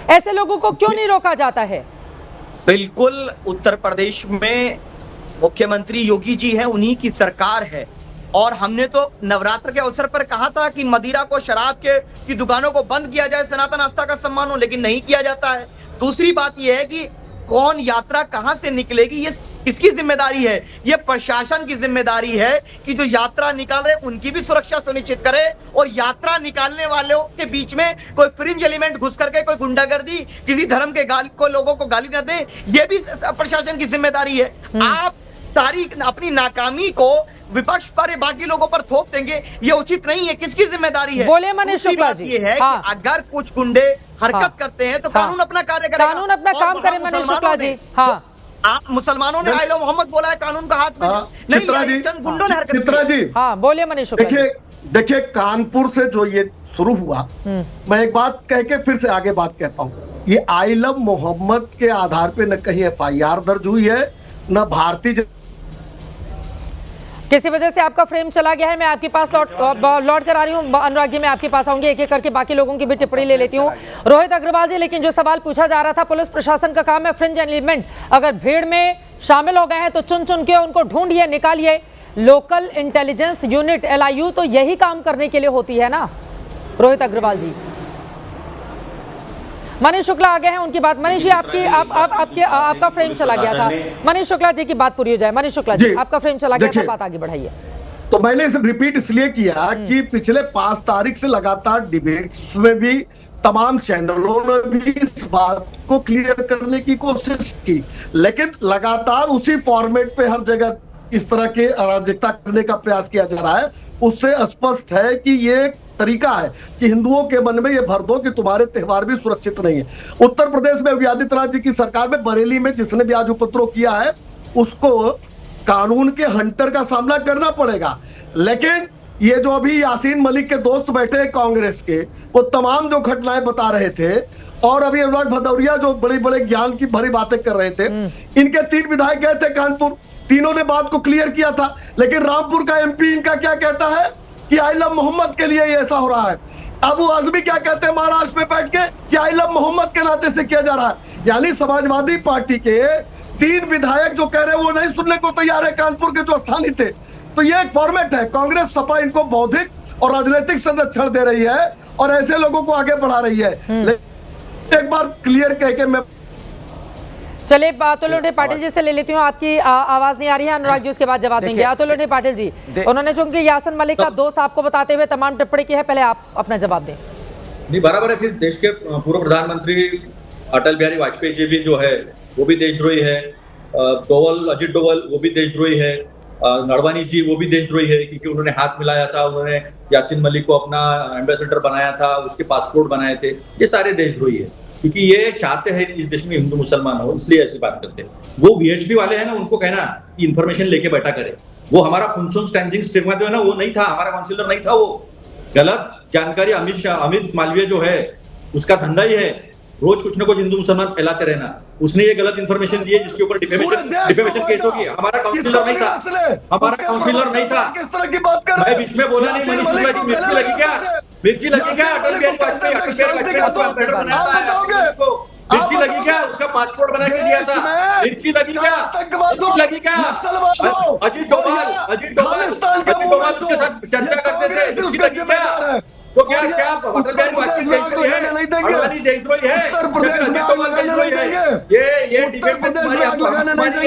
ऐसे लोगों को क्यों नहीं रोका जाता है? बिल्कुल, उत्तर प्रदेश में मुख्यमंत्री योगी जी हैं, उन्हीं की सरकार है, और हमने तो नवरात्र के अवसर पर कहा था कि मदिरा को, शराब की दुकानों को बंद किया जाए, सनातन आस्था का सम्मान हो, लेकिन नहीं किया जाता है। दूसरी बात यह है कि कौन यात्रा कहां से निकलेगी, ये किसकी जिम्मेदारी है? ये प्रशासन की जिम्मेदारी है कि जो यात्रा निकाल रहे उनकी भी सुरक्षा सुनिश्चित करे, और यात्रा निकालने वालों के बीच में कोई फ्रिंज एलिमेंट घुस करके कोई गुंडागर्दी, किसी धर्म के लोगों को गाली न दे, ये भी प्रशासन की जिम्मेदारी है। आप सारी अपनी नाकामी को विपक्ष पर, बाकी लोगों पर थोप देंगे, ये उचित नहीं है। किसकी जिम्मेदारी है? बोले मनीष शुक्ला जी। ये है कि अगर कुछ गुंडे हरकत करते हैं तो कानून अपना कार्य करेगा, कानून अपना काम करे। मनीष शुक्ला जी, हाँ, आप मुसलमानों ने आई लव मोहम्मद बोला है, कानून का हाथ में नहीं चित्रा लिया, जी, चंद गुंडों ने हरकत चित्रा की। जी, हाँ बोलिए मनीष शुक्ला जी। देखिए कानपुर से जो ये शुरू हुआ, मैं एक बात कह के फिर से आगे बात कहता हूँ, ये आई लव मोहम्मद के आधार पे न कहीं FIR दर्ज हुई है, न भारतीय किसी वजह से आपका फ्रेम चला गया है। मैं आपके पास लौट कर आ रही हूँ अनुराग जी, मैं आपके पास आऊंगी, एक एक करके बाकी लोगों की भी टिप्पणी ले लेती हूँ। रोहित अग्रवाल जी, लेकिन जो सवाल पूछा जा रहा था, पुलिस प्रशासन का काम है फ्रिंज एलिमेंट, अगर भीड़ में शामिल हो गए हैं तो चुन चुन के उनको ढूंढिए, निकालिए। लोकल इंटेलिजेंस यूनिट LIU तो यही काम करने के लिए होती है ना रोहित अग्रवाल जी। मनीष शुक्ला आ गए हैं, उनकी बात। मनीष जी आपका फ्रेम चला गया था, मनीष शुक्ला जी की बात पूरी हो जाए। मनीष शुक्ला जी आपका फ्रेम चला गया था, बात आगे बढ़ाइए। तो मैंने इसे रिपीट इसलिए किया कि पिछले 5 तारीख से लगातार डिबेट्स में भी तमाम चैनलों ने भी इस बात को क्लियर करने की कोशिश की, लेकिन लगातार उसी फॉर्मेट पे हर जगह इस तरह के अराजकता करने का प्रयास किया जा रहा है। उससे स्पष्ट है कि ये तरीका है कि हिंदुओं के मन में ये भर दो कि तुम्हारे त्योहार भी सुरक्षित नहीं है। उत्तर प्रदेश में योगी आदित्यनाथ जी की सरकार में बरेली में जिसने भी आज उपद्रव किया है उसको कानून के हंटर का सामना करना पड़ेगा। लेकिन ये जो अभी यासीन मलिक के दोस्त बैठे हैं कांग्रेस के, वो तमाम जो घटनाएं बता रहे थे, और अभी अनुराग भदौरिया जो बड़े बड़े ज्ञान की भरी बातें कर रहे थे, इनके 3 विधायक गए थे कानपुर, तीनों ने बात को क्लियर किया था। लेकिन रामपुर का MP इनका क्या कहता है कि आई लव मोहम्मद के लिए ये ऐसा हो रहा है। अबू आजमी क्या कहते हैं महाराष्ट्र में बैठ के कि आई लव मोहम्मद के नाते से किया जा रहा है। यानी समाजवादी पार्टी के 3 विधायक जो कह रहे हैं वो नहीं सुनने को तैयार है कानपुर के जो स्थानीय थे। तो ये एक फॉर्मेट है, कांग्रेस सपा इनको बौद्धिक और राजनीतिक संरक्षण दे रही है और ऐसे लोगों को आगे बढ़ा रही है। एक बार क्लियर कह के मैं चलिए अतुल पाटिल जी से ले लेती हूँ, आपकी आवाज नहीं आ रही है अनुराग जी, उसके बाद जवाब देंगे। अतुल पाटिल जी, उन्होंने चूंकि यासिन मलिक का दोस्त आपको बताते हुए तमाम टिप्पणी की है, पहले आप अपना जवाब दें। नहीं बराबर है, फिर देश के पूर्व प्रधानमंत्री अटल बिहारी वाजपेयी जी भी जो है वो भी देशद्रोही है, अजित डोवल वो भी देशद्रोही है, नरवानी जी वो भी देशद्रोही है क्योंकि उन्होंने हाथ मिलाया था, उन्होंने यासिन मलिक को अपना एम्बेसडर बनाया था, उसके पासपोर्ट बनाए थे। ये सारे देशद्रोही है क्योंकि ये चाहते हैं इस देश में हिंदू मुसलमान हो, इसलिए ऐसी बात करते हैं। वो VHP वाले हैं ना, उनको कहना कि इन्फॉर्मेशन लेके बैठा करे। वो हमारा फुनसुन स्टैंडिंग स्टिग्मा जो है ना वो नहीं था, हमारा काउंसिलर नहीं था, वो गलत जानकारी अमित मालवीय जो है उसका धंधा ही है रोज कुछ न कुछ हिंदू मुसलमान फैलाते रहना। उसने ये गलत इन्फॉर्मेशन दी है जिसके ऊपर डिफेमेशन केस होगी। हमारा काउंसिलर नहीं था, हमारा काउंसिलर नहीं था। किस तरह की बात कर रहे हैं? मैं बीच में बोला नहीं। मनीष शुक्ला जी मिर्ची लगी क्या? मिर्ची लगी क्या? अटल बिहारी वाजपेयी मिर्ची लगी क्या? उसका पासपोर्ट बना के दिया था। मिर्ची लगी क्या? लगी क्या? अजित डोभाल उसके साथ चर्चा करते थे। मिर्ची लगी क्या? तो क्या अटल बिहारी वाजपेयी देशद्रोही है? अडवाणी देशद्रोही है? अजित डोभाल देशद्रोही है? ये डिबेट में तुम्हारी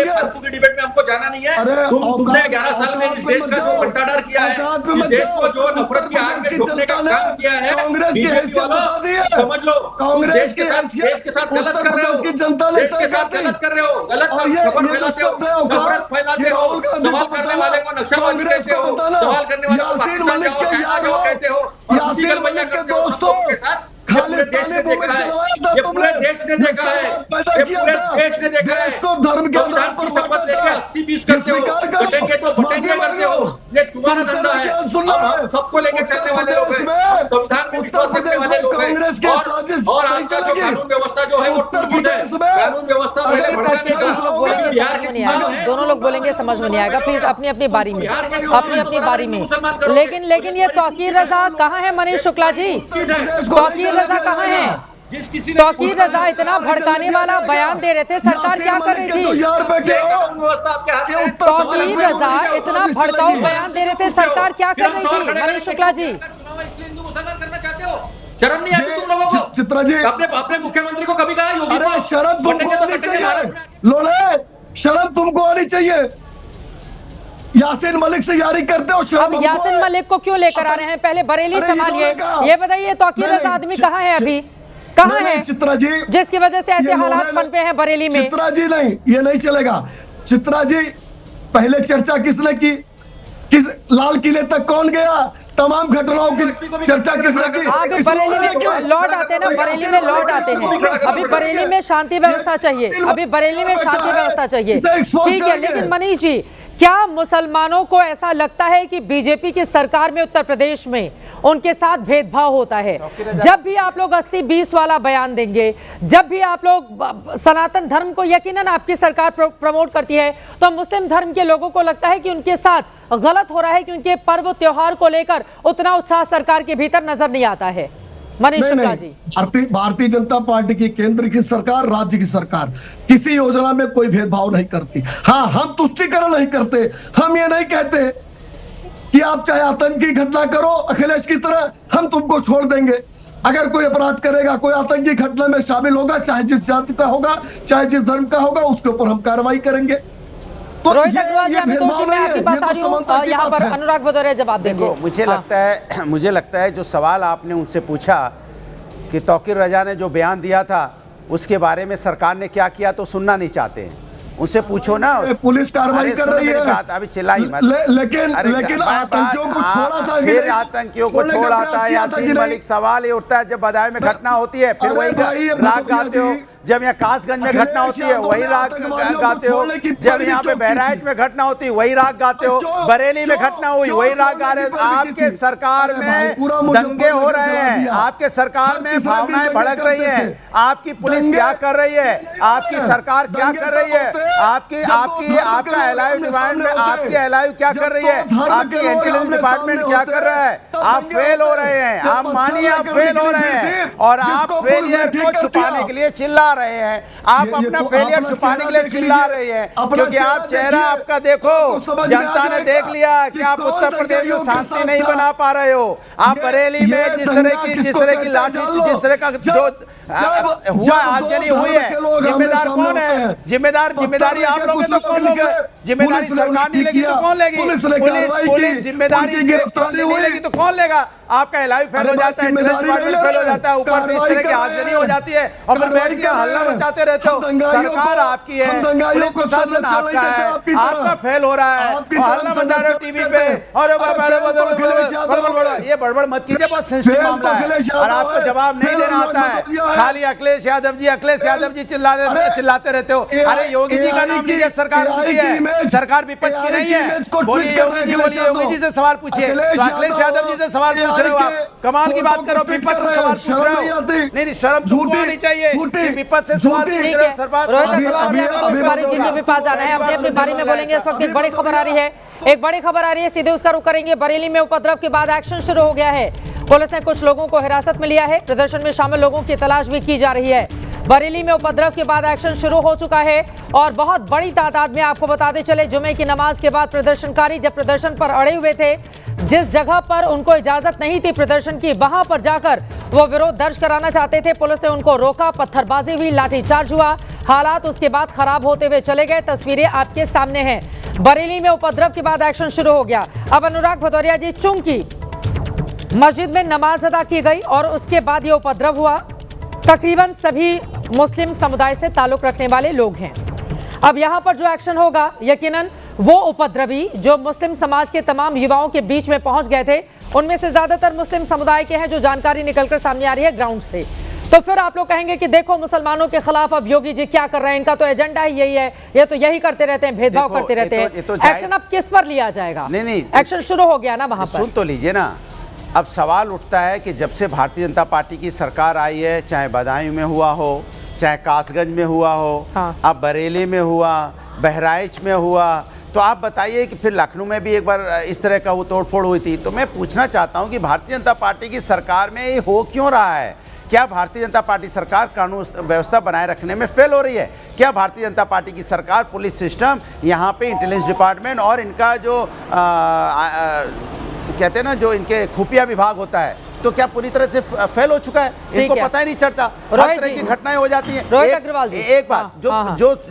फालतू की डिबेट में हमको जाना नहीं है। तुमने 11 साल में इस देश का जो बंटाढार किया है, इस देश को जो नफरत की आग में झोंकने का काम किया है, बीजेपी वालों समझ लो, तुम देश के साथ गलत कर रहे हो, देश के साथ गलत कर रहे हो, गलत खबर फैलाते हो, नफरत फैलाते हो, सवाल करने वाले को नक्सलवादी कहते हो, सवाल करने वाले को पाकिस्तान जाओ कहते हो, और भैया करते हो सबके साथ। ये पूरे देश ने देखा है, ये पूरे देश ने देखा है, ये पूरे देश ने देखा है। धर्म के आधार पर शपथ लेके 80-20 करते हो, बटेंगे तो बटेंगे करते हो, ये तुम्हारा धंधा है। हम सबको लेके चलने वाले लोग हैं, संविधान में विश्वास रखने वाले लोग हैं, और आपका जो कानून व्यवस्था जो है वो टूट है। कानून व्यवस्था पहले भड़काने का बिहार के चुनाव है। दोनों लोग बोलेंगे समझ में नहीं आएगा, प्लीज अपनी अपनी बारी में, अपनी बारी में। लेकिन ये तौकीर रजा कहाँ है मनीष शुक्ला जी? तौकीर रजा कहाँ है? तौकीर रजा इतना भड़काने वाला बयान दे रहे थे, सरकार क्या कर रही थी? तौकीर रजा इतना भड़काऊ बयान दे रहे थे, सरकार क्या कर रही थी मनीष शुक्ला जी? शर्म नहीं आती तुम लोगों को? चित्रा जी, अपने मुख्यमंत्री को कभी कहा योगी को शर्म तुमको आनी चाहिए, लोले शर्म तुमको आनी चाहिए। यासिन मलिक से यारी करते हो, अब यासिन मलिक को क्यों लेकर आ रहे हैं? पहले बरेली संभालिए। ये बताइए तौकीर रजा आदमी कहाँ है अभी? कहाँ है चित्रा जी, जिसकी वजह से ऐसे हालात पनपे हैं बरेली में? चित्रा जी नहीं, ये नहीं चलेगा। चित्रा जी, पहले चर्चा किसने की? किस लाल किले तक कौन गया? तमाम घटनाओं की चर्चा किसने की? अभी बरेली में लौट आते हैं ना, बरेली में लौट आते हैं। अभी बरेली में शांति व्यवस्था चाहिए, अभी बरेली में शांति व्यवस्था चाहिए, ठीक है। लेकिन मनीष जी, क्या मुसलमानों को ऐसा लगता है कि बीजेपी की सरकार में उत्तर प्रदेश में उनके साथ भेदभाव होता है? जब भी आप लोग 80-20 वाला बयान देंगे, जब भी आप लोग सनातन धर्म को यकीनन आपकी सरकार प्रमोट करती है, तो मुस्लिम धर्म के लोगों को लगता है कि उनके साथ गलत हो रहा है, कि उनके पर्व त्योहार को लेकर उतना उत्साह सरकार के भीतर नजर नहीं आता है। मनीष शुक्ला जी, भारतीय जनता पार्टी की केंद्र की सरकार, राज्य की सरकार किसी योजना में कोई भेदभाव नहीं करती। हाँ, हम तुष्टीकरण नहीं करते, हम ये नहीं कहते कि आप चाहे आतंकी घटना करो अखिलेश की तरह, हम तुमको छोड़ देंगे। अगर कोई अपराध करेगा, कोई आतंकी घटना में शामिल होगा, चाहे जिस जाति का होगा, चाहे जिस धर्म का होगा, उसके ऊपर हम कार्रवाई करेंगे। तो रोहित अग्रवाल जी, मैं आपके पास आ रही हूं, यहाँ पर अनुराग भदौरिया जवाब देंगे। देखो, मुझे लगता है जो सवाल आपने उनसे पूछा कि तौकीर रजा ने जो बयान दिया था उसके बारे में सरकार ने क्या किया, तो सुनना नहीं चाहते हैं। उनसे पूछो ना, पुलिस कार्रवाई कर रही है। बात अभी चिल्लाई मत। लेकिन आतंकियों को छोड़ा था, फिर आतंकियों को छोड़ा था यासीन मलिक। सवाल ये उठता है, जब बदायूं में घटना होती है फिर वही राग गाते हो, जब यहाँ कासगंज में घटना होती है वही राग गाते हो, जब यहाँ पे बहराइच में घटना होती है वही राग गाते हो, बरेली में घटना हुई वही राग गा रहे हो। आपके सरकार में दंगे हो रहे हैं, आपके सरकार में भावनाएं भड़क रही हैं, आपकी पुलिस क्या कर रही है, आपकी सरकार क्या कर रही है, आपका एलआईयू डिपार्टमेंट, आपकी एलआईयू क्या कर रही है, आपकी इंटेलिजेंस डिपार्टमेंट क्या कर रहा है? आप फेल हो रहे हैं, आप मानिए आप फेल हो रहे हैं, और आप फेलियर को छुपाने के लिए चिल्ला रहे हैं। आप अपना फेलियर छुपाने के लिए चिल्ला रहे हैं, क्योंकि आप चेहरा आपका देखो, जनता ने देख लिया कि आप उत्तर प्रदेश में शांति नहीं बना पा रहे हो। आप बरेली में जिस तरह की लाठी, जिस तरह का जो हुआ आगजनी हुई है, जिम्मेदार कौन है? जिम्मेदारी आप लोग हैं तो कौन लोग? जिम्मेदारी सरकार नहीं लेगी तो कौन लेगी? पुलिस जिम्मेदारी नहीं लेगी तो कौन लेगा? आपका एलआईयू फेल हो जाता है, इंटेलिजेंस डिपार्टमेंट फेल हो जाता है, ऊपर से इस तरह की आगजनी हो जाती है और फिर बैठ के हल्ला मचाते रहते हो। सरकार आपकी है, पुलिस प्रशासन आपका है, आपका फेल हो रहा है और हल्ला मचा रहे हो टीवी पे। और ये बड़बड़ मत कीजिए, बहुत सेंसिटिव मामला है और आपको जवाब नहीं देना आता है। खाली अखिलेश यादव जी चिल्लाते रहते हो। अरे योगी जी का नाम लीजिए, सरकार उनकी है, सरकार विपक्ष की नहीं है। बोलिए योगी जी से सवाल पूछिए। तो अखिलेश यादव जी से सवाल पूछ रहे हो आप, कमाल की बात करो, विपक्ष से सवाल पूछ रहे हो। नहीं, शर्म तुमको आनी चाहिए कि विपक्ष से सवाल पूछ रहे हो। जिनके पास जाना है अपने अपनी बारी में बोलेंगे। इस वक्त एक बड़ी खबर आ रही है, सीधे उसका रुख करेंगे। बरेली में उपद्रव के बाद एक्शन शुरू हो गया है। पुलिस ने कुछ लोगों को हिरासत में लिया है, प्रदर्शन में शामिल लोगों की तलाश भी की जा रही है। बरेली में उपद्रव के बाद एक्शन शुरू हो चुका है और बहुत बड़ी तादाद में, आपको बताते चले, जुमे की नमाज के बाद प्रदर्शनकारी जब प्रदर्शन पर अड़े हुए थे, जिस जगह पर उनको इजाजत नहीं थी प्रदर्शन की, वहां पर जाकर वो विरोध दर्ज कराना चाहते थे। पुलिस ने उनको रोका, पत्थरबाजी हुई, लाठीचार्ज हुआ। हालात उसके बाद खराब होते हुए चले गए। तस्वीरें आपके सामने हैं। बरेली में उपद्रव के बाद एक्शन शुरू हो गया। अब अनुराग भदौरिया जी, चूंकि मस्जिद में नमाज अदा की गई और उसके बाद ये उपद्रव हुआ, तकरीबन सभी मुस्लिम समुदाय से ताल्लुक रखने वाले लोग हैं। अब यहाँ पर जो एक्शन होगा, यकीनन वो उपद्रवी जो मुस्लिम समाज के तमाम युवाओं के बीच में पहुंच गए थे, उनमें से ज्यादातर मुस्लिम समुदाय के हैं, जो जानकारी निकलकर सामने आ रही है ग्राउंड से। तो फिर आप लोग कहेंगे कि देखो मुसलमानों के खिलाफ अब योगी जी क्या कर रहे हैं, इनका तो एजेंडा ही यही है, ये तो यही करते रहते हैं, भेदभाव करते रहते हैं। एक्शन अब किस पर लिया जाएगा? नहीं, एक्शन शुरू हो गया ना वहां पर। सुन तो लीजिए ना। अब सवाल उठता है कि जब से भारतीय जनता पार्टी की सरकार आई है, चाहे बदायूं में हुआ हो, चाहे कासगंज में हुआ हो, अब बरेली में हुआ, बहराइच में हुआ, तो आप बताइए कि फिर लखनऊ में भी एक बार इस तरह का वो तोड़फोड़ हुई थी। तो मैं पूछना चाहता हूं कि भारतीय जनता पार्टी की सरकार में ये हो क्यों रहा है? क्या भारतीय जनता पार्टी सरकार कानून व्यवस्था बनाए रखने में फेल हो रही है? क्या भारतीय जनता पार्टी की सरकार, पुलिस सिस्टम, यहाँ पे इंटेलिजेंस डिपार्टमेंट और इनका जो कहते हैं ना, जो इनके खुफिया विभाग होता है, तो क्या पूरी तरह से फेल हो चुका है? इनको पता ही नहीं चलता, हर तरह की घटनाएं हो जाती हैं। एक बात,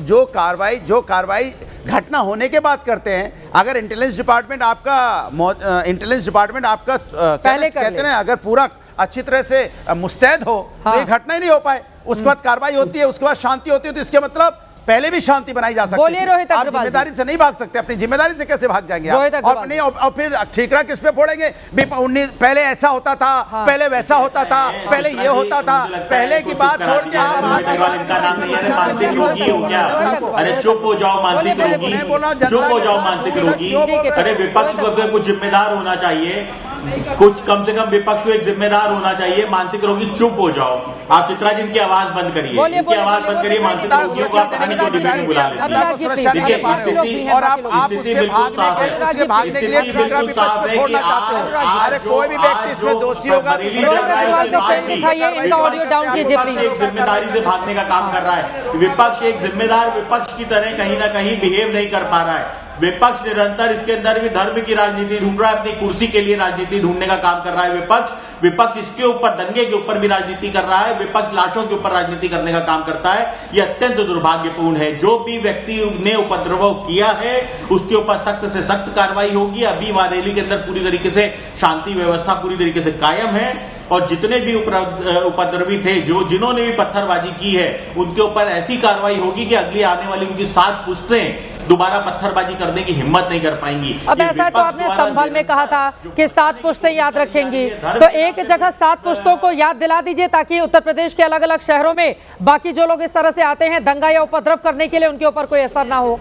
जो कार्रवाई घटना होने के बाद करते हैं, अगर इंटेलिजेंस डिपार्टमेंट आपका कहते हैं अगर पूरा अच्छी तरह से मुस्तैद हो, तो ये घटना ही नहीं हो पाए। उसके बाद कार्रवाई होती है, उसके बाद शांति होती है, तो इसके मतलब पहले भी शांति बनाई जा सकती बोलिए रोहित थी। आप अग्रवाल जी। जिम्मेदारी से नहीं भाग सकते, अपनी जिम्मेदारी से कैसे भाग जाएंगे रोहित आप? अग्रवाल और नहीं, और फिर ठीकरा किस पे फोड़ेंगे? पहले ऐसा होता था, पहले वैसा होता था, पहले ये होता था, पहले की बात छोड़ के आप आज की बात इनका नाम नहीं है मानसिक रोगी हो क्या? अरे चुप हो जाओ मानसिक रोगी, चुप हो जाओ मानसिक रोगी। अरे विपक्ष को कुछ जिम्मेदार होना चाहिए, कुछ कम से कम विपक्ष को एक जिम्मेदार होना चाहिए। मानसिक रोगी चुप हो जाओ। आप चित्रा जी इनकी आवाज बंद करिए, इनकी आवाज बंद करिए। मानसिक रोगियों को आप पता नहीं क्यों डिबेट में बुला लेते हैं। और आप उससे भागने के लिए ठीकरा विपक्ष में फोड़ना चाहते हो। अरे कोई भी व्यक्ति इसमें दोषी होगा तो एक जिम्मेदारी से भागने का काम कर रहा है। विपक्ष एक जिम्मेदार विपक्ष की तरह कहीं ना कहीं बिहेव नहीं कर पा रहा है। विपक्ष निरंतर इसके अंदर भी धर्म की राजनीति ढूंढ रहा है, अपनी कुर्सी के लिए राजनीति ढूंढने का काम कर रहा है विपक्ष इसके ऊपर दंगे के ऊपर भी राजनीति कर रहा है, विपक्ष लाशों के ऊपर राजनीति करने का काम करता है। यह अत्यंत दुर्भाग्यपूर्ण है। जो भी व्यक्ति ने उपद्रव किया है उसके ऊपर सख्त से सख्त कार्रवाई होगी। अभी वहां रैली के अंदर पूरी तरीके से शांति व्यवस्था पूरी तरीके से कायम है और जितने भी उपद्रवी थे, जिन्होंने भी पत्थरबाजी की है, उनके ऊपर ऐसी कार्रवाई होगी कि अगली आने वाली उनकी 7 पुश्तें दोबारा पत्थरबाजी करने की हिम्मत नहीं कर पाएंगी। अब ऐसा तो आपने संभल में कहा था कि 7 पुश्तें याद रखेंगी, तो एक जगह 7 पुश्तों को याद दिला दीजिए ताकि उत्तर प्रदेश के अलग अलग शहरों में बाकी जो लोग इस तरह से आते हैं दंगा या उपद्रव करने के लिए, उनके ऊपर कोई असर ना हो।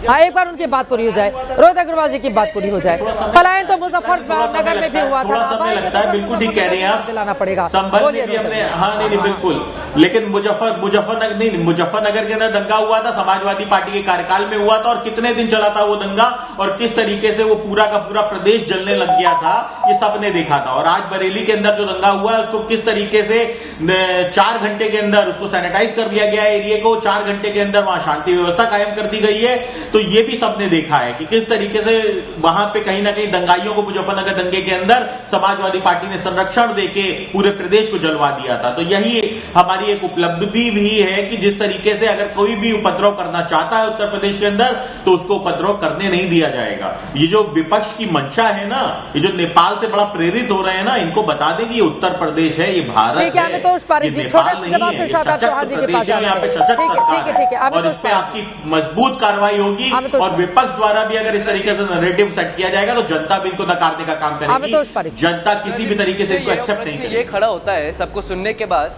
हाँ, एक बार उनकी बात पूरी हो जाए, रोहित अग्रवाल जी की बात पूरी हो जाए। पलायन तो मुजफ्फरनगर में भी हुआ था, लगता है बिल्कुल ठीक कह रहे हैं आप, दिलाना पड़ेगा। संभल में भी हमने, हाँ नहीं बिल्कुल, लेकिन मुजफ्फरनगर के अंदर दंगा हुआ था, समाजवादी पार्टी के कार्यकाल में हुआ था और कितने दिन चला था वो दंगा और किस तरीके से वो पूरा का पूरा प्रदेश जलने लग गया था, ये सबने देखा था। और आज बरेली के अंदर जो दंगा हुआ है उसको किस तरीके से 4 घंटे के अंदर उसको सैनिटाइज कर दिया गया है, एरिया को 4 घंटे के अंदर वहां शांति व्यवस्था कायम कर दी गई है। तो ये भी सबने देखा है कि किस तरीके से वहां पे कहीं ना कहीं दंगाइयों को मुजफ्फरनगर दंगे के अंदर समाजवादी पार्टी ने संरक्षण देके पूरे प्रदेश को जलवा दिया था। तो यही हमारी एक उपलब्धि भी है कि जिस तरीके से अगर कोई भी उपद्रव करना चाहता है उत्तर प्रदेश के अंदर तो उसको उपद्रव करने नहीं दिया जाएगा। ये जो विपक्ष की मंशा है ना, ये जो नेपाल से बड़ा प्रेरित हो रहे हैं ना, इनको बता दें कि ये उत्तर प्रदेश है, ये भारत है, ये नेपाल नहीं है। और इस पे आपकी मजबूत कार्रवाई होगी और विपक्ष द्वारा भी अगर इस तरीके से नैरेटिव सेट किया जाएगा तो जनता भी इनको नकारने का काम करेगी। जनता किसी भी तरीके से इसको एक्सेप्ट नहीं करेगी। ये खड़ा होता है सबको सुनने के बाद।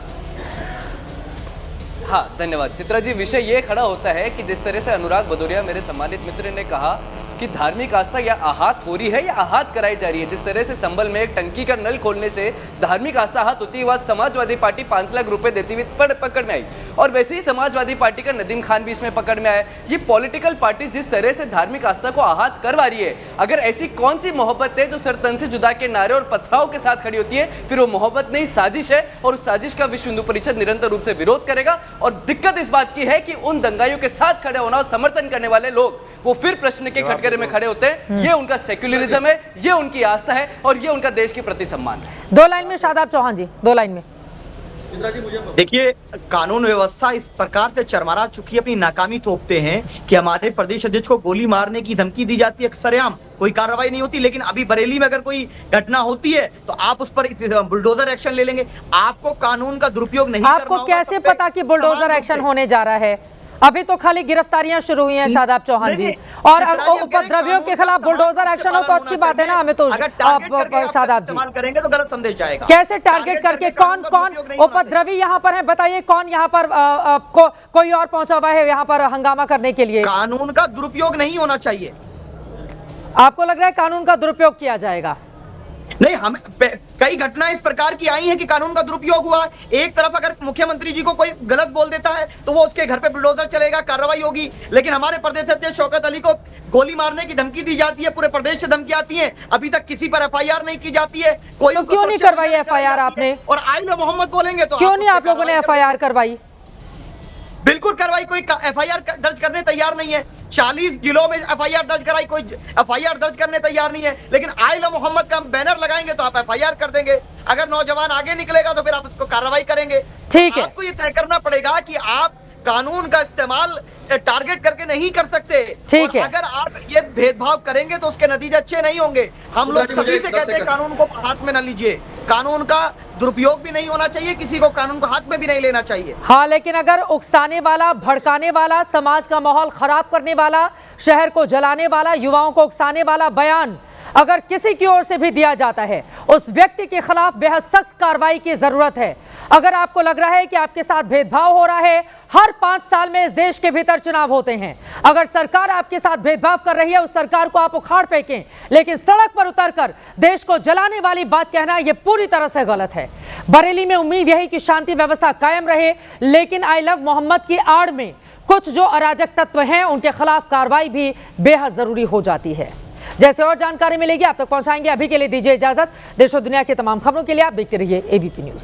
हाँ, धन्यवाद चित्रा जी। विषय ये खड़ा होता है कि जिस तरह से अनुराग भदौरिया मेरे सम्मानित मित्र ने कहा कि धार्मिक आस्था या आहत हो रही है या आहत कराई जा रही है। जिस तरह से संभल में एक टंकी का नल खोलने से धार्मिक आस्था आहत होती है, वह समाजवादी पार्टी 5 लाख रुपए देती हुई पकड़ में आई और वैसे ही समाजवादी पार्टी का नदीम खान भी इसमें पकड़ में आया। ये पॉलिटिकल पार्टी जिस तरह से धार्मिक आस्था को आहत करवा रही है, अगर ऐसी कौन सी मोहब्बत है जो सर तन से जुदा के नारे और पथराव के साथ खड़ी होती है, फिर वो मोहब्बत नहीं साजिश है और उस साजिश का विश्व हिंदू परिषद निरंतर रूप से विरोध करेगा। और दिक्कत इस बात की है कि उन दंगाइयों के साथ खड़े होना और समर्थन करने वाले लोग वो फिर प्रश्न के कटघरे में खड़े होते हैं। ये उनका सेक्युलरिज्म है, ये उनकी आस्था है और ये उनका देश के प्रति सम्मान है। 2 लाइन में शादाब चौहान जी, 2 लाइन में। देखिए, कानून व्यवस्था इस प्रकार से चरमरा चुकी है, अपनी नाकामी थोपते हैं कि हमारे प्रदेश अध्यक्ष को गोली मारने की धमकी दी जाती है, सरेआम कोई कार्रवाई नहीं होती। लेकिन अभी बरेली में अगर कोई घटना होती है तो आप उस पर बुलडोजर एक्शन ले लेंगे। आपको कानून का दुरुपयोग नहीं करना होगा। आपको कैसे पता कि बुलडोजर एक्शन होने जा रहा है? अभी तो खाली गिरफ्तारियां शुरू हुई हैं शादाब चौहान जी, और उपद्रवियों के खिलाफ बुलडोजर एक्शन हो तो अच्छी बात है ना। हमें तो शादाब जी करेंगे तो गलत संदेश जाएगा। कैसे टारगेट करके कौन उपद्रवी यहाँ पर है, बताइए कौन यहाँ पर कोई और पहुंचा हुआ है यहाँ पर हंगामा करने के लिए? कानून का दुरुपयोग नहीं होना चाहिए। आपको लग रहा है कानून का दुरुपयोग किया जाएगा? नहीं, हम कई घटनाएं इस प्रकार की आई हैं कि कानून का दुरुपयोग हुआ। एक तरफ अगर मुख्यमंत्री जी को कोई गलत बोल देता है तो वो उसके घर पे बुलडोजर चलेगा, कार्रवाई होगी। लेकिन हमारे प्रदेश अध्यक्ष शौकत अली को गोली मारने की धमकी दी जाती है, पूरे प्रदेश से धमकी आती है, अभी तक किसी पर एफआईआर नहीं की जाती है। कोई तो क्यों नहीं करवाई एफआईआर आपने? और आइल मोहम्मद बोलेंगे तो क्यों नहीं आप लोगों ने एफआईआर करवाई? बिल्कुल करवाई, कोई एफआईआर दर्ज करने तैयार नहीं है। 40 जिलों में एफआईआर दर्ज कराई, कोई एफआईआर दर्ज करने तैयार नहीं है। लेकिन आइल मोहम्मद का बैनर लगाएंगे तो आप एफआईआर कर देंगे। अगर नौजवान आगे निकलेगा तो फिर आप उसको कार्रवाई करेंगे। ठीक है, आपको ये तय करना पड़ेगा कि आप कानून का इस्तेमाल टारगेट करके नहीं कर सकते। ठीक है, अगर आप ये भेदभाव करेंगे तो उसके नतीजे अच्छे नहीं होंगे। हम लोग सभी से कहते हैं कानून को हाथ में न लीजिए। कानून का दुरुपयोग भी नहीं होना चाहिए, किसी को कानून को हाथ में भी नहीं लेना चाहिए। हाँ, लेकिन अगर उकसाने वाला, भड़काने वाला, समाज का माहौल खराब करने वाला, शहर को जलाने वाला, युवाओं को उकसाने वाला बयान अगर किसी की ओर से भी दिया जाता है, उस व्यक्ति के खिलाफ बेहद सख्त कार्रवाई की जरूरत है। अगर आपको लग रहा है कि आपके साथ भेदभाव हो रहा है, हर 5 साल में इस देश के भीतर चुनाव होते हैं, अगर सरकार आपके साथ भेदभाव कर रही है, उस सरकार को आप उखाड़ फेंकें, लेकिन सड़क पर उतरकर देश को जलाने वाली बात कहना यह पूरी तरह से गलत है। बरेली में उम्मीद यही कि शांति व्यवस्था कायम रहे, लेकिन आई लव मोहम्मद की आड़ में कुछ जो अराजक तत्व हैं, उनके खिलाफ कार्रवाई भी बेहद जरूरी हो जाती है। जैसे और जानकारी मिलेगी आप तक पहुंचाएंगे। अभी के लिए दीजिए इजाजत। देश और दुनिया की तमाम खबरों के लिए आप देखते रहिए एबीपी न्यूज।